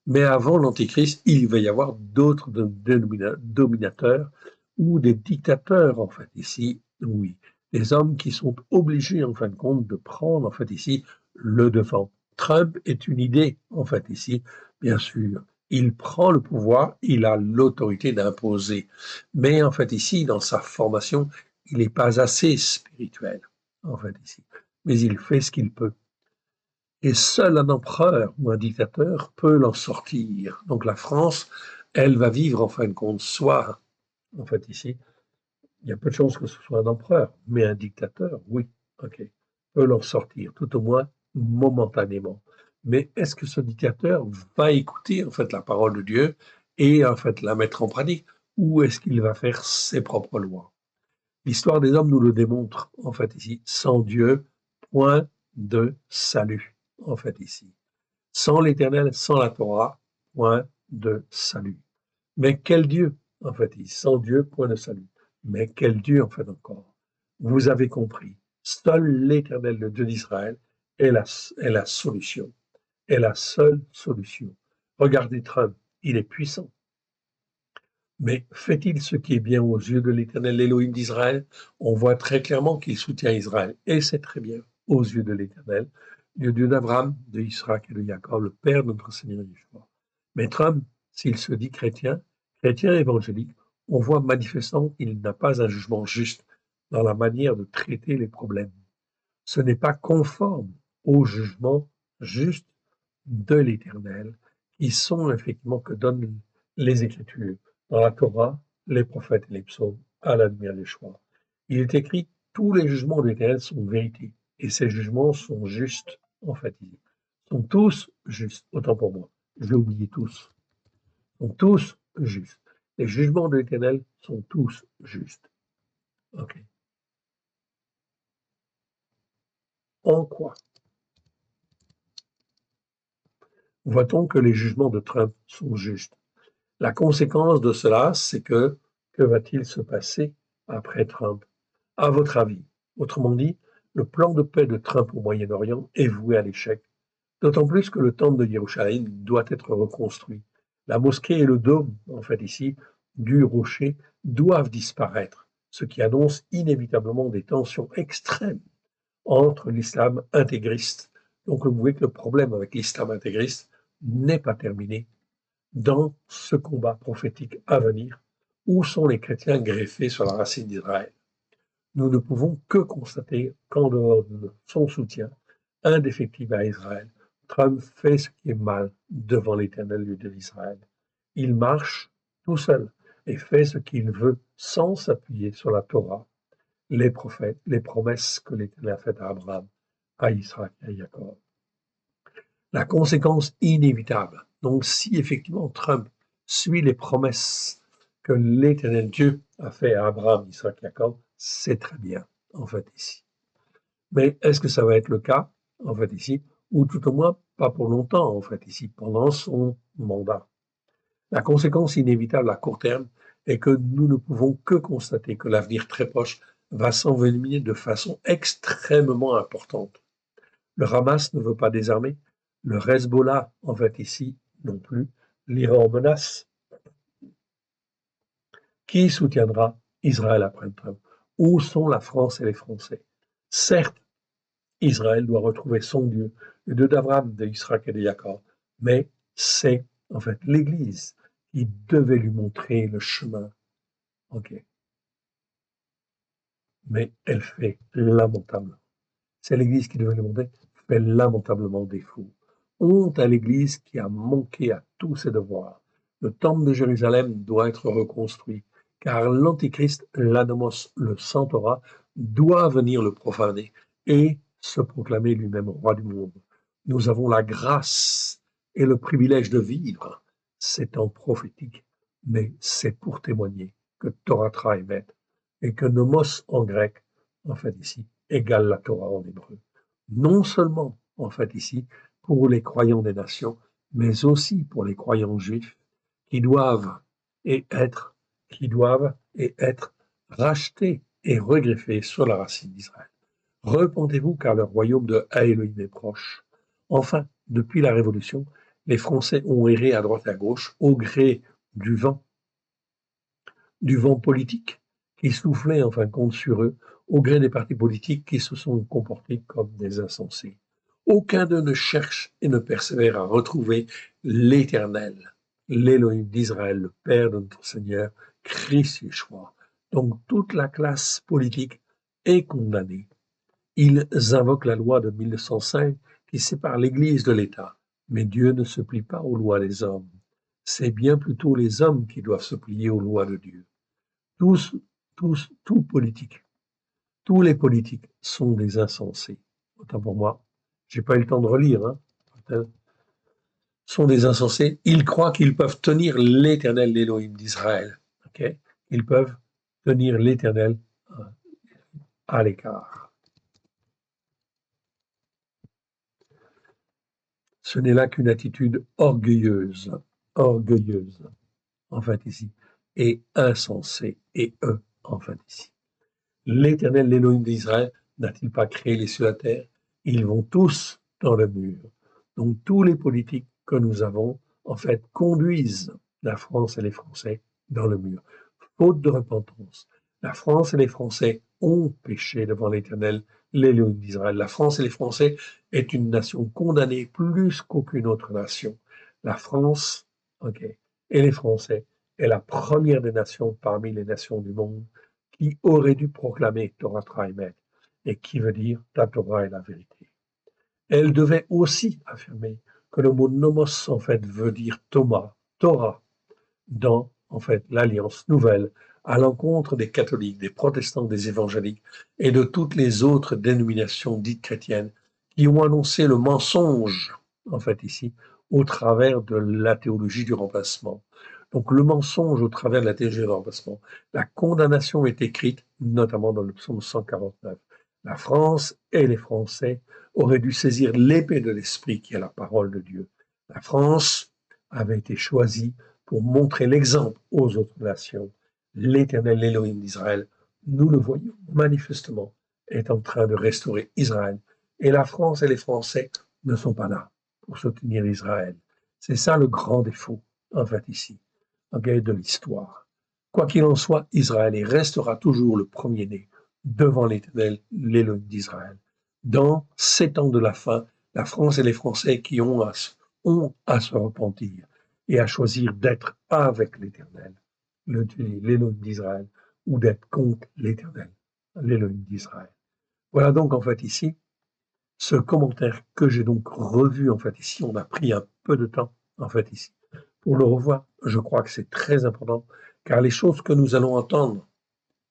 Mais avant l'Antéchrist, il va y avoir d'autres dominateurs ou des dictateurs, en fait, ici, oui. Des hommes qui sont obligés, en fin de compte, de prendre, en fait, ici, le devant. Trump est une idée, en fait, ici, bien sûr. Il prend le pouvoir, il a l'autorité d'imposer. Mais, en fait, ici, dans sa formation, il n'est pas assez spirituel, en fait, ici. Mais il fait ce qu'il peut. Et seul un empereur ou un dictateur peut l'en sortir. Donc la France, elle va vivre en fin de compte, soit, en fait ici, il y a peu de chances que ce soit un empereur, mais un dictateur, oui, ok, peut l'en sortir, tout au moins momentanément. Mais est-ce que ce dictateur va écouter en fait la parole de Dieu et en fait la mettre en pratique, ou est-ce qu'il va faire ses propres lois? L'histoire des hommes nous le démontre, en fait, ici. Sans Dieu, point de salut, en fait, ici. Sans l'Éternel, sans la Torah, point de salut. Mais quel Dieu, en fait, ici. Sans Dieu, point de salut. Mais quel Dieu, en fait, encore. Vous avez compris. Seul l'Éternel, le Dieu d'Israël, est la solution. Est la seule solution. Regardez Trump, il est puissant. Mais fait-il ce qui est bien aux yeux de l'Éternel Elohim d'Israël? On voit très clairement qu'il soutient Israël. Et c'est très bien aux yeux de l'Éternel, le Dieu d'Abraham, de Isaac et de Jacob, le Père de notre Seigneur Yeshua. Mais Trump, s'il se dit chrétien, chrétien évangélique, on voit manifestement qu'il n'a pas un jugement juste dans la manière de traiter les problèmes. Ce n'est pas conforme au jugement juste de l'Éternel, qui sont effectivement que donnent les Écritures, dans la Torah, les prophètes et les psaumes, à la lumière des choix. Il est écrit, tous les jugements de l'Éternel sont vérité, et ces jugements sont justes, en fait, ils sont tous justes, autant pour moi, j'ai oublié tous, sont tous justes. Les jugements de l'Éternel sont tous justes. Ok. En quoi voit-on que les jugements de Trump sont justes? La conséquence de cela, c'est que va-t-il se passer après Trump? À votre avis? Autrement dit, le plan de paix de Trump au Moyen-Orient est voué à l'échec. D'autant plus que le temple de Jérusalem doit être reconstruit. La mosquée et le dôme, en fait ici, du rocher, doivent disparaître, ce qui annonce inévitablement des tensions extrêmes entre l'islam intégriste. Donc vous voyez que le problème avec l'islam intégriste n'est pas terminé dans ce combat prophétique à venir. Où sont les chrétiens greffés sur la racine d'Israël? Nous ne pouvons que constater qu'en dehors de son soutien indéfectible à Israël, Trump fait ce qui est mal devant l'éternel Dieu d'Israël. Il marche tout seul et fait ce qu'il veut sans s'appuyer sur la Torah, les prophètes, les promesses que l'Éternel a faites à Abraham, à Isaac et à Jacob. La conséquence inévitable, donc si effectivement Trump suit les promesses que l'Éternel Dieu a fait à Abraham, Isaac et Jacob, c'est très bien, en fait, ici. Mais est-ce que ça va être le cas, en fait, ici, ou tout au moins pas pour longtemps, en fait, ici, pendant son mandat? La conséquence inévitable à court terme est que nous ne pouvons que constater que l'avenir très proche va s'envenimer de façon extrêmement importante. Le Hamas ne veut pas désarmer, le Hezbollah, en fait, ici, non plus, l'Iran menace. Qui soutiendra Israël après Trump? Où sont la France et les Français? Certes, Israël doit retrouver son Dieu, le Dieu d'Abraham, d'Isaac et de Jacob, mais c'est en fait l'Église qui devait lui montrer le chemin. Ok. Mais elle fait lamentablement. C'est l'Église qui devait lui montrer, fait lamentablement défaut. Honte à l'Église qui a manqué à tous ses devoirs. Le temple de Jérusalem doit être reconstruit, car l'Antichrist, l'Anomos, le Centaure, doit venir le profaner et se proclamer lui-même roi du monde. Nous avons la grâce et le privilège de vivre ces temps prophétiques, mais c'est pour témoigner que Torah émet et que nomos en grec, en fait ici, égale la Torah en hébreu. Non seulement, en fait ici, pour les croyants des nations, mais aussi pour les croyants juifs qui doivent qui doivent et être rachetés et regreffés sur la racine d'Israël. Repentez-vous car le royaume de Elohim est proche. Enfin, depuis la Révolution, les Français ont erré à droite et à gauche au gré du vent politique qui soufflait en fin de compte sur eux, au gré des partis politiques qui se sont comportés comme des insensés. Aucun d'eux ne cherche et ne persévère à retrouver l'Éternel, l'Élohim d'Israël, le Père de notre Seigneur, Christ Yeshua. Donc toute la classe politique est condamnée. Ils invoquent la loi de 1905 qui sépare l'Église de l'État. Mais Dieu ne se plie pas aux lois des hommes. C'est bien plutôt les hommes qui doivent se plier aux lois de Dieu. Tout politique, tous les politiques sont des insensés. Autant pour moi, j'ai pas eu le temps de relire, hein. Sont des insensés. Ils croient qu'ils peuvent tenir l'Éternel, l'Élohim d'Israël. Okay? Ils peuvent tenir l'Éternel à l'écart. Ce n'est là qu'une attitude orgueilleuse, en fait ici, et insensée, et eux, en fait ici. L'Éternel, l'Élohim d'Israël, n'a-t-il pas créé les cieux et la terre? Ils vont tous dans le mur. Donc tous les politiques que nous avons, en fait, conduisent la France et les Français dans le mur. Faute de repentance. La France et les Français ont péché devant l'Éternel, l'Élohim d'Israël. La France et les Français est une nation condamnée plus qu'aucune autre nation. La France, et les Français est la première des nations parmi les nations du monde qui aurait dû proclamer Torah Emet, et qui veut dire ta Torah est la vérité. Elle devait aussi affirmer que le mot nomos, en fait, veut dire Torah, dans, en fait, l'Alliance nouvelle, à l'encontre des catholiques, des protestants, des évangéliques et de toutes les autres dénominations dites chrétiennes qui ont annoncé le mensonge, en fait, ici, au travers de la théologie du remplacement. Donc, le mensonge au travers de la théologie du remplacement. La condamnation est écrite, notamment dans le psaume 149. La France et les Français auraient dû saisir l'épée de l'esprit qui est la parole de Dieu. La France avait été choisie pour montrer l'exemple aux autres nations. L'Éternel, l'Élohim d'Israël, nous le voyons manifestement, est en train de restaurer Israël. Et la France et les Français ne sont pas là. pour soutenir Israël. C'est ça le grand défaut, en fait, ici, de l'histoire. Quoi qu'il en soit, Israël restera toujours le premier-né devant l'Éternel, l'Élohim d'Israël. Dans 7 ans de la fin, la France et les Français qui ont à se repentir et à choisir d'être avec l'Éternel, l'Élohim d'Israël, ou d'être contre l'Éternel, l'Élohim d'Israël. Voilà donc en fait ici ce commentaire que j'ai donc revu en fait ici. On a pris un peu de temps en fait ici pour le revoir. Je crois que c'est très important car les choses que nous allons entendre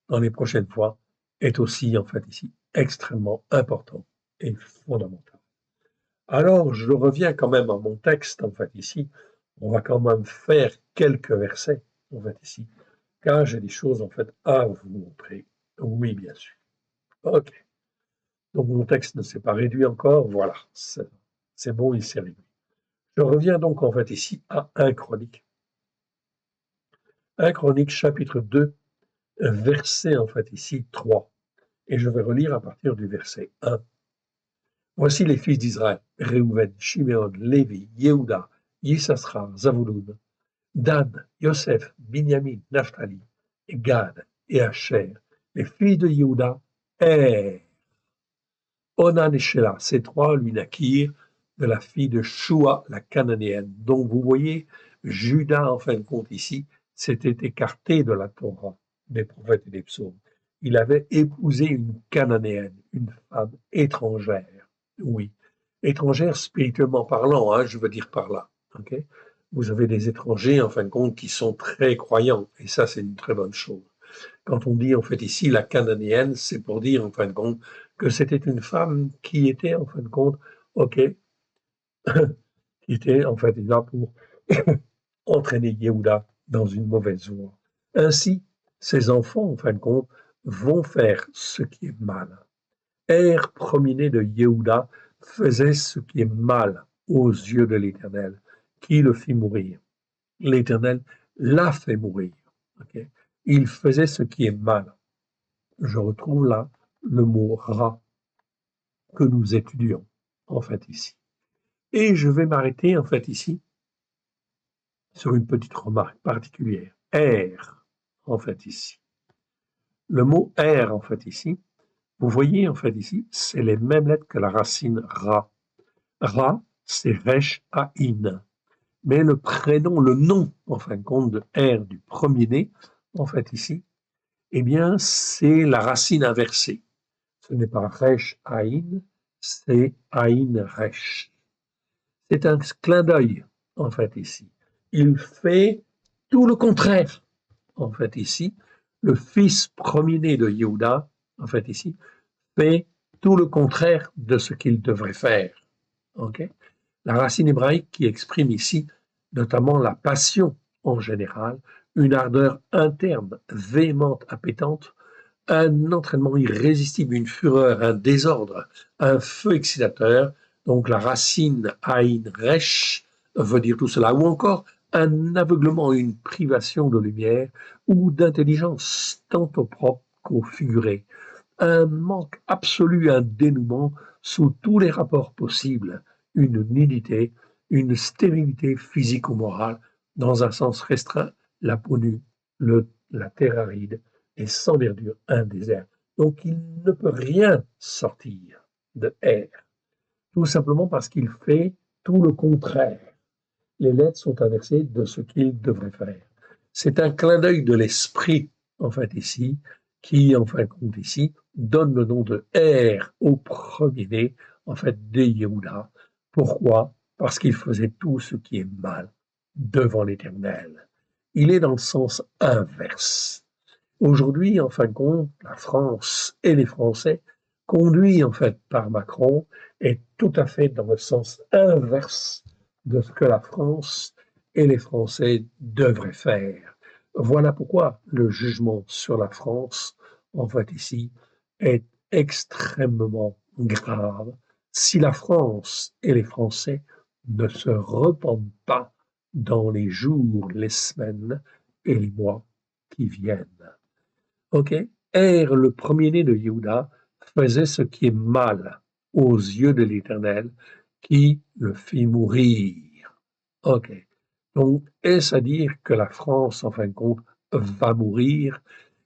dans les prochaines fois est aussi en fait ici extrêmement important et fondamental. Alors je reviens quand même à mon texte en fait ici. On va quand même faire quelques versets en fait ici car j'ai des choses en fait à vous montrer. Oui, bien sûr. Ok. Donc mon texte ne s'est pas réduit encore. Voilà, c'est bon, il s'est réduit. Je reviens donc en fait ici à 1 Chronique. 1 Chronique chapitre 2, verset en fait ici 3. Et je vais relire à partir du verset 1. Voici les fils d'Israël, Réhouven, Shiméon, Lévi, Yehuda, Yissachar, Zavouloun, Dan, Yosef, Binyamin, Naphtali, et Gad et Asher, les fils de Yehuda, Onan et Shelah, ces trois lui naquirent de la fille de Shua, la cananéenne. Donc vous voyez, Judas, en fin de compte ici, s'était écarté de la Torah, des prophètes et des psaumes. Il avait épousé une cananéenne, une femme étrangère. Oui, étrangère spirituellement parlant, hein, je veux dire par là. Okay. Vous avez des étrangers, en fin de compte, qui sont très croyants, et ça, c'est une très bonne chose. Quand on dit en fait ici la cananéenne, c'est pour dire en fin de compte que c'était une femme qui était en fin de compte, ok, qui était en fait là pour entraîner Yehuda dans une mauvaise voie. Ainsi, ses enfants en fin de compte vont faire ce qui est mal. Premier-né de Yehuda faisait ce qui est mal aux yeux de l'Éternel, qui le fit mourir. L'Éternel l'a fait mourir. Okay? Il faisait ce qui est mal. Je retrouve là le mot rat que nous étudions en fait ici. Et je vais m'arrêter en fait ici sur une petite remarque particulière. En fait ici. Le mot en fait ici, vous voyez en fait ici, c'est les mêmes lettres que la racine ra. Ra, c'est resh aïn. Mais le prénom, le nom en fin de compte de du premier-né, en fait ici, eh bien c'est la racine inversée. Ce n'est pas resh aïn, c'est aïn resh. C'est un clin d'œil, en fait, ici. Il fait tout le contraire, en fait, ici. Le fils premier-né de Yehuda, en fait, ici, fait tout le contraire de ce qu'il devrait faire. Okay? La racine hébraïque qui exprime ici notamment la passion en général, une ardeur interne, véhémente, appétente, un entraînement irrésistible, une fureur, un désordre, un feu excitateur. Donc la racine Aïn Resh veut dire tout cela, ou encore un aveuglement, une privation de lumière ou d'intelligence, tant au propre qu'au figuré. Un manque absolu, un dénouement sous tous les rapports possibles, une nudité, une stérilité physique ou morale, dans un sens restreint, la peau nue, la terre aride, et sans verdure, un désert. Donc il ne peut rien sortir de tout simplement parce qu'il fait tout le contraire. Les lettres sont inversées de ce qu'il devrait faire. C'est un clin d'œil de l'esprit, en fait, ici, qui, en fin de compte, ici, donne le nom de au premier-né, en fait, des Yehuda. Pourquoi? Parce qu'il faisait tout ce qui est mal devant l'Éternel. Il est dans le sens inverse. Aujourd'hui, en fin de compte, la France et les Français, conduits en fait par Macron, est tout à fait dans le sens inverse de ce que la France et les Français devraient faire. Voilà pourquoi le jugement sur la France, en fait ici, est extrêmement grave si la France et les Français ne se repentent pas dans les jours, les semaines et les mois qui viennent. Ok? Le premier-né de Yehuda, faisait ce qui est mal aux yeux de l'Éternel, qui le fit mourir. OK. Donc, est-ce à dire que la France, en fin de compte, va mourir?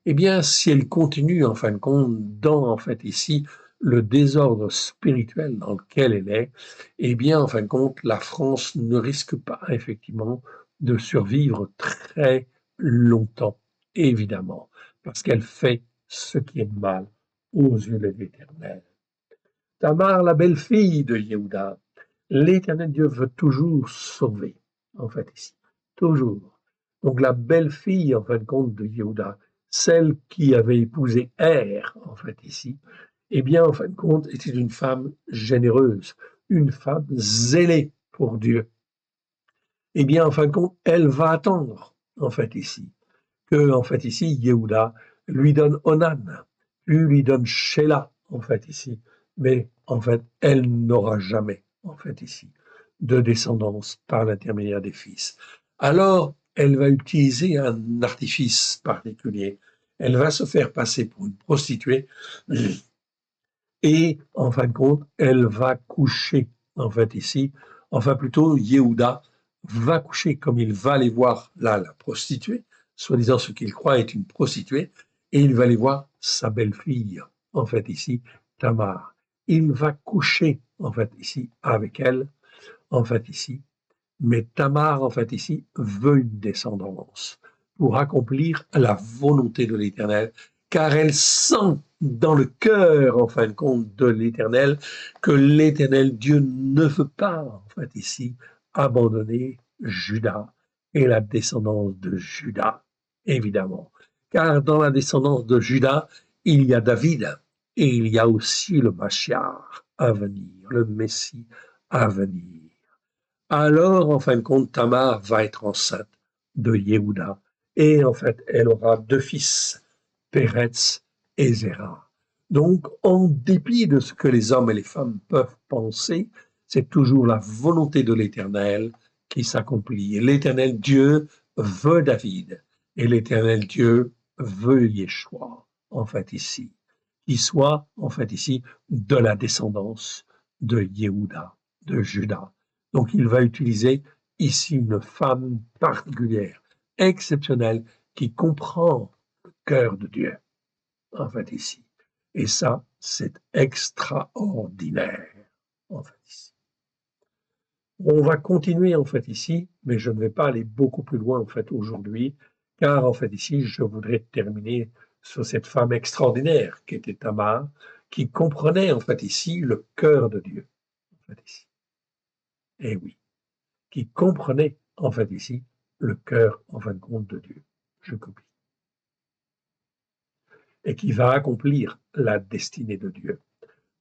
Eh bien, si elle continue, en fin de compte, dans, en fait, ici, le désordre spirituel dans lequel elle est, eh bien, en fin de compte, la France ne risque pas, effectivement, de survivre très longtemps, évidemment, parce qu'elle fait ce qui est mal aux yeux de l'Éternel. Tamar, la belle-fille de Yehuda, l'Éternel Dieu veut toujours sauver, en fait, ici. Toujours. Donc, la belle-fille, en fin de compte, de Yehuda, celle qui avait épousé Er, en fait, ici, eh bien, en fin de compte, était une femme généreuse, une femme zélée pour Dieu. Eh bien, en fin de compte, elle va attendre, en fait, ici, que, en fait, ici, Yehuda lui donne Onan, puis lui donne Sheila, en fait, ici. Mais, en fait, elle n'aura jamais, en fait, ici, de descendance par l'intermédiaire des fils. Alors, elle va utiliser un artifice particulier. Elle va se faire passer pour une prostituée et, en fin de compte, elle va coucher, en fait, ici. Enfin, plutôt, Yehuda va coucher comme il va aller voir là, la prostituée, soi-disant ce qu'il croit être une prostituée, et il va aller voir sa belle-fille, en fait, ici, Tamar. Il va coucher, en fait, ici, avec elle, en fait, ici. Mais Tamar, en fait, ici, veut une descendance pour accomplir la volonté de l'Éternel, car elle sent dans le cœur, en fin de compte, de l'Éternel, que l'Éternel Dieu ne veut pas, en fait, ici, abandonner Juda et la descendance de Juda, évidemment. Car dans la descendance de Juda, il y a David et il y a aussi le Machiar à venir, le Messie à venir. Alors, en fin de compte, Tamar va être enceinte de Yehuda. Et en fait, elle aura deux fils, Péretz et Zéra. Donc, en dépit de ce que les hommes et les femmes peuvent penser, c'est toujours la volonté de l'Éternel qui s'accomplit. Et l'Éternel Dieu veut David. Et l'Éternel Dieu veut Yeshua, en fait, ici. Qui soit, en fait, ici, de la descendance de Yehuda, de Juda. Donc, il va utiliser ici une femme particulière, exceptionnelle, qui comprend le cœur de Dieu, en fait, ici. Et ça, c'est extraordinaire, en fait, ici. On va continuer, en fait, ici, mais je ne vais pas aller beaucoup plus loin, en fait, aujourd'hui, car, en fait, ici, je voudrais terminer sur cette femme extraordinaire qui était Tamar, qui comprenait, en fait, ici, le cœur de Dieu, en fait, ici. Et oui. Qui comprenait, en fait, ici, le cœur, en fin de compte, de Dieu. Je copie. Et qui va accomplir la destinée de Dieu.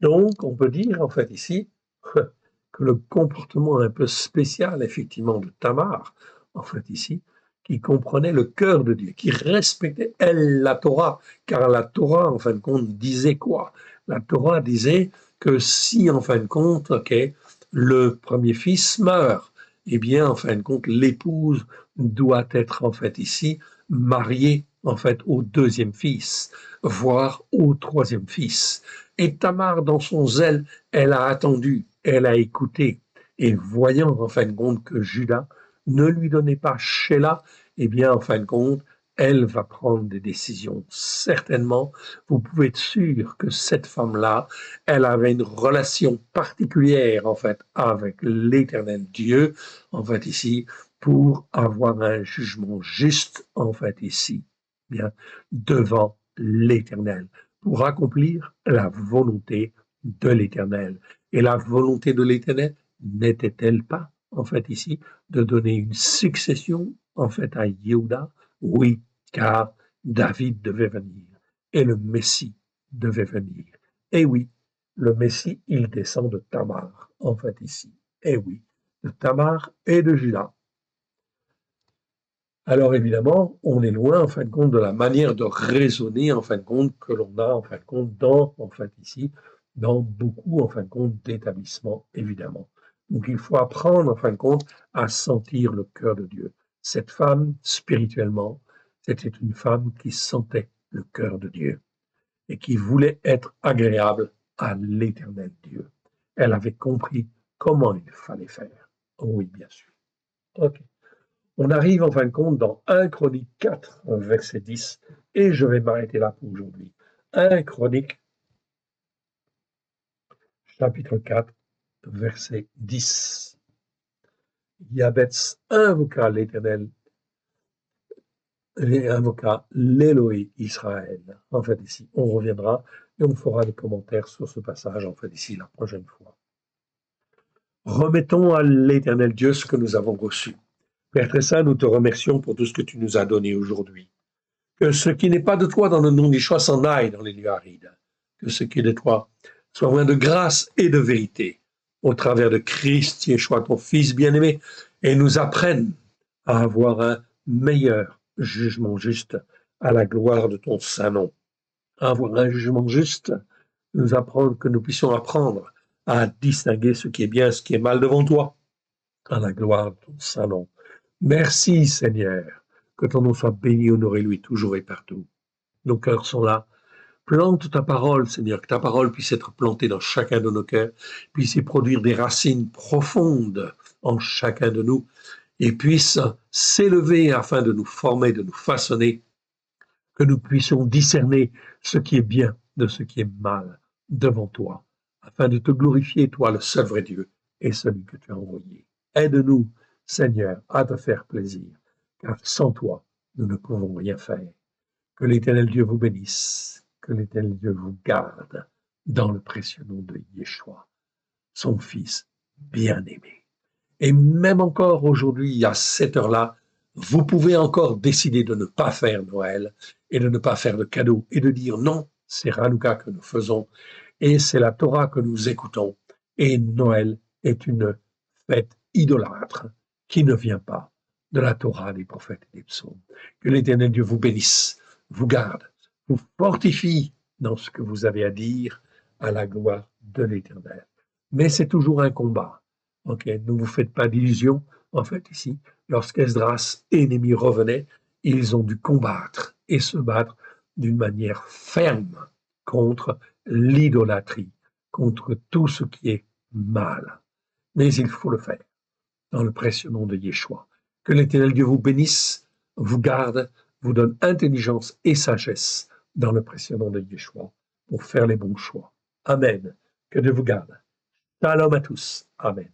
Donc, on peut dire, en fait, ici, que le comportement un peu spécial, effectivement, de Tamar, en fait, ici, qui comprenait le cœur de Dieu, qui respectait, elle, la Torah, car la Torah, en fin de compte, disait quoi? La Torah disait que si, en fin de compte, ok, le premier fils meurt, eh bien, en fin de compte, l'épouse doit être, en fait, ici, mariée, en fait, au deuxième fils, voire au troisième fils. Et Tamar, dans son zèle, elle a attendu, elle a écouté, et voyant, en fin de compte, que Judas ne lui donnait pas Sheila, eh bien, en fin de compte, elle va prendre des décisions. Certainement, vous pouvez être sûr que cette femme-là, elle avait une relation particulière, en fait, avec l'Éternel Dieu, en fait, ici, pour avoir un jugement juste, en fait, ici, bien, devant l'Éternel, pour accomplir la volonté de l'Éternel. Et la volonté de l'Éternel n'était-elle pas, en fait, ici, de donner une succession, en fait, à Yehuda? Oui, car David devait venir et le Messie devait venir. Et oui, le Messie, il descend de Tamar, en fait, ici. Et oui, de Tamar et de Juda. Alors évidemment, on est loin, en fin de compte, de la manière de raisonner, en fin de compte, que l'on a, en fin de compte, dans, en fait, ici, dans beaucoup, en fin de compte, d'établissements, évidemment. Donc il faut apprendre, en fin de compte, à sentir le cœur de Dieu. Cette femme, spirituellement, c'était une femme qui sentait le cœur de Dieu et qui voulait être agréable à l'Éternel Dieu. Elle avait compris comment il fallait faire. Oui, bien sûr. Ok. On arrive en fin de compte dans 1 Chronique 4, verset 10, et je vais m'arrêter là pour aujourd'hui. 1 Chronique, chapitre 4, verset 10. Yabetz invoqua l'Éternel et invoqua l'Éloé Israël. En fait, ici, on reviendra et on fera des commentaires sur ce passage, en fait, ici, la prochaine fois. Remettons à l'Éternel Dieu ce que nous avons reçu. Père très saint, nous te remercions pour tout ce que tu nous as donné aujourd'hui. Que ce qui n'est pas de toi dans le nom d'Yeshua s'en aille dans les lieux arides. Que ce qui est de toi soit loin de grâce et de vérité au travers de Christ, Yeshua, ton Fils bien-aimé, et nous apprenne à avoir un meilleur jugement juste à la gloire de ton saint nom. À avoir un jugement juste, nous apprendre que nous puissions apprendre à distinguer ce qui est bien, ce qui est mal devant toi, à la gloire de ton saint nom. Merci Seigneur, que ton nom soit béni, honoré lui toujours et partout. Nos cœurs sont là. Plante ta parole, Seigneur, que ta parole puisse être plantée dans chacun de nos cœurs, puisse y produire des racines profondes en chacun de nous et puisse s'élever afin de nous former, de nous façonner, que nous puissions discerner ce qui est bien de ce qui est mal devant toi, afin de te glorifier, toi, le seul vrai Dieu et celui que tu as envoyé. Aide-nous, Seigneur, à te faire plaisir, car sans toi, nous ne pouvons rien faire. Que l'Éternel Dieu vous bénisse, que l'Éternel Dieu vous garde dans le précieux nom de Yeshua, son Fils bien-aimé. Et même encore aujourd'hui, à cette heure-là, vous pouvez encore décider de ne pas faire Noël et de ne pas faire de cadeaux et de dire non, c'est Hanouka que nous faisons et c'est la Torah que nous écoutons. Et Noël est une fête idolâtre qui ne vient pas de la Torah des prophètes et des psaumes. Que l'Éternel Dieu vous bénisse, vous garde, vous fortifie dans ce que vous avez à dire à la gloire de l'Éternel. Mais c'est toujours un combat. Ok, ne vous faites pas d'illusions. En fait, ici, lorsqu'Esdras et Néhémie revenaient, ils ont dû combattre et se battre d'une manière ferme contre l'idolâtrie, contre tout ce qui est mal. Mais il faut le faire dans le précieux nom de Yeshua. Que l'Éternel Dieu vous bénisse, vous garde, vous donne intelligence et sagesse dans le précieux nom de Yeshua pour faire les bons choix. Amen. Que Dieu vous garde. Shalom à tous. Amen.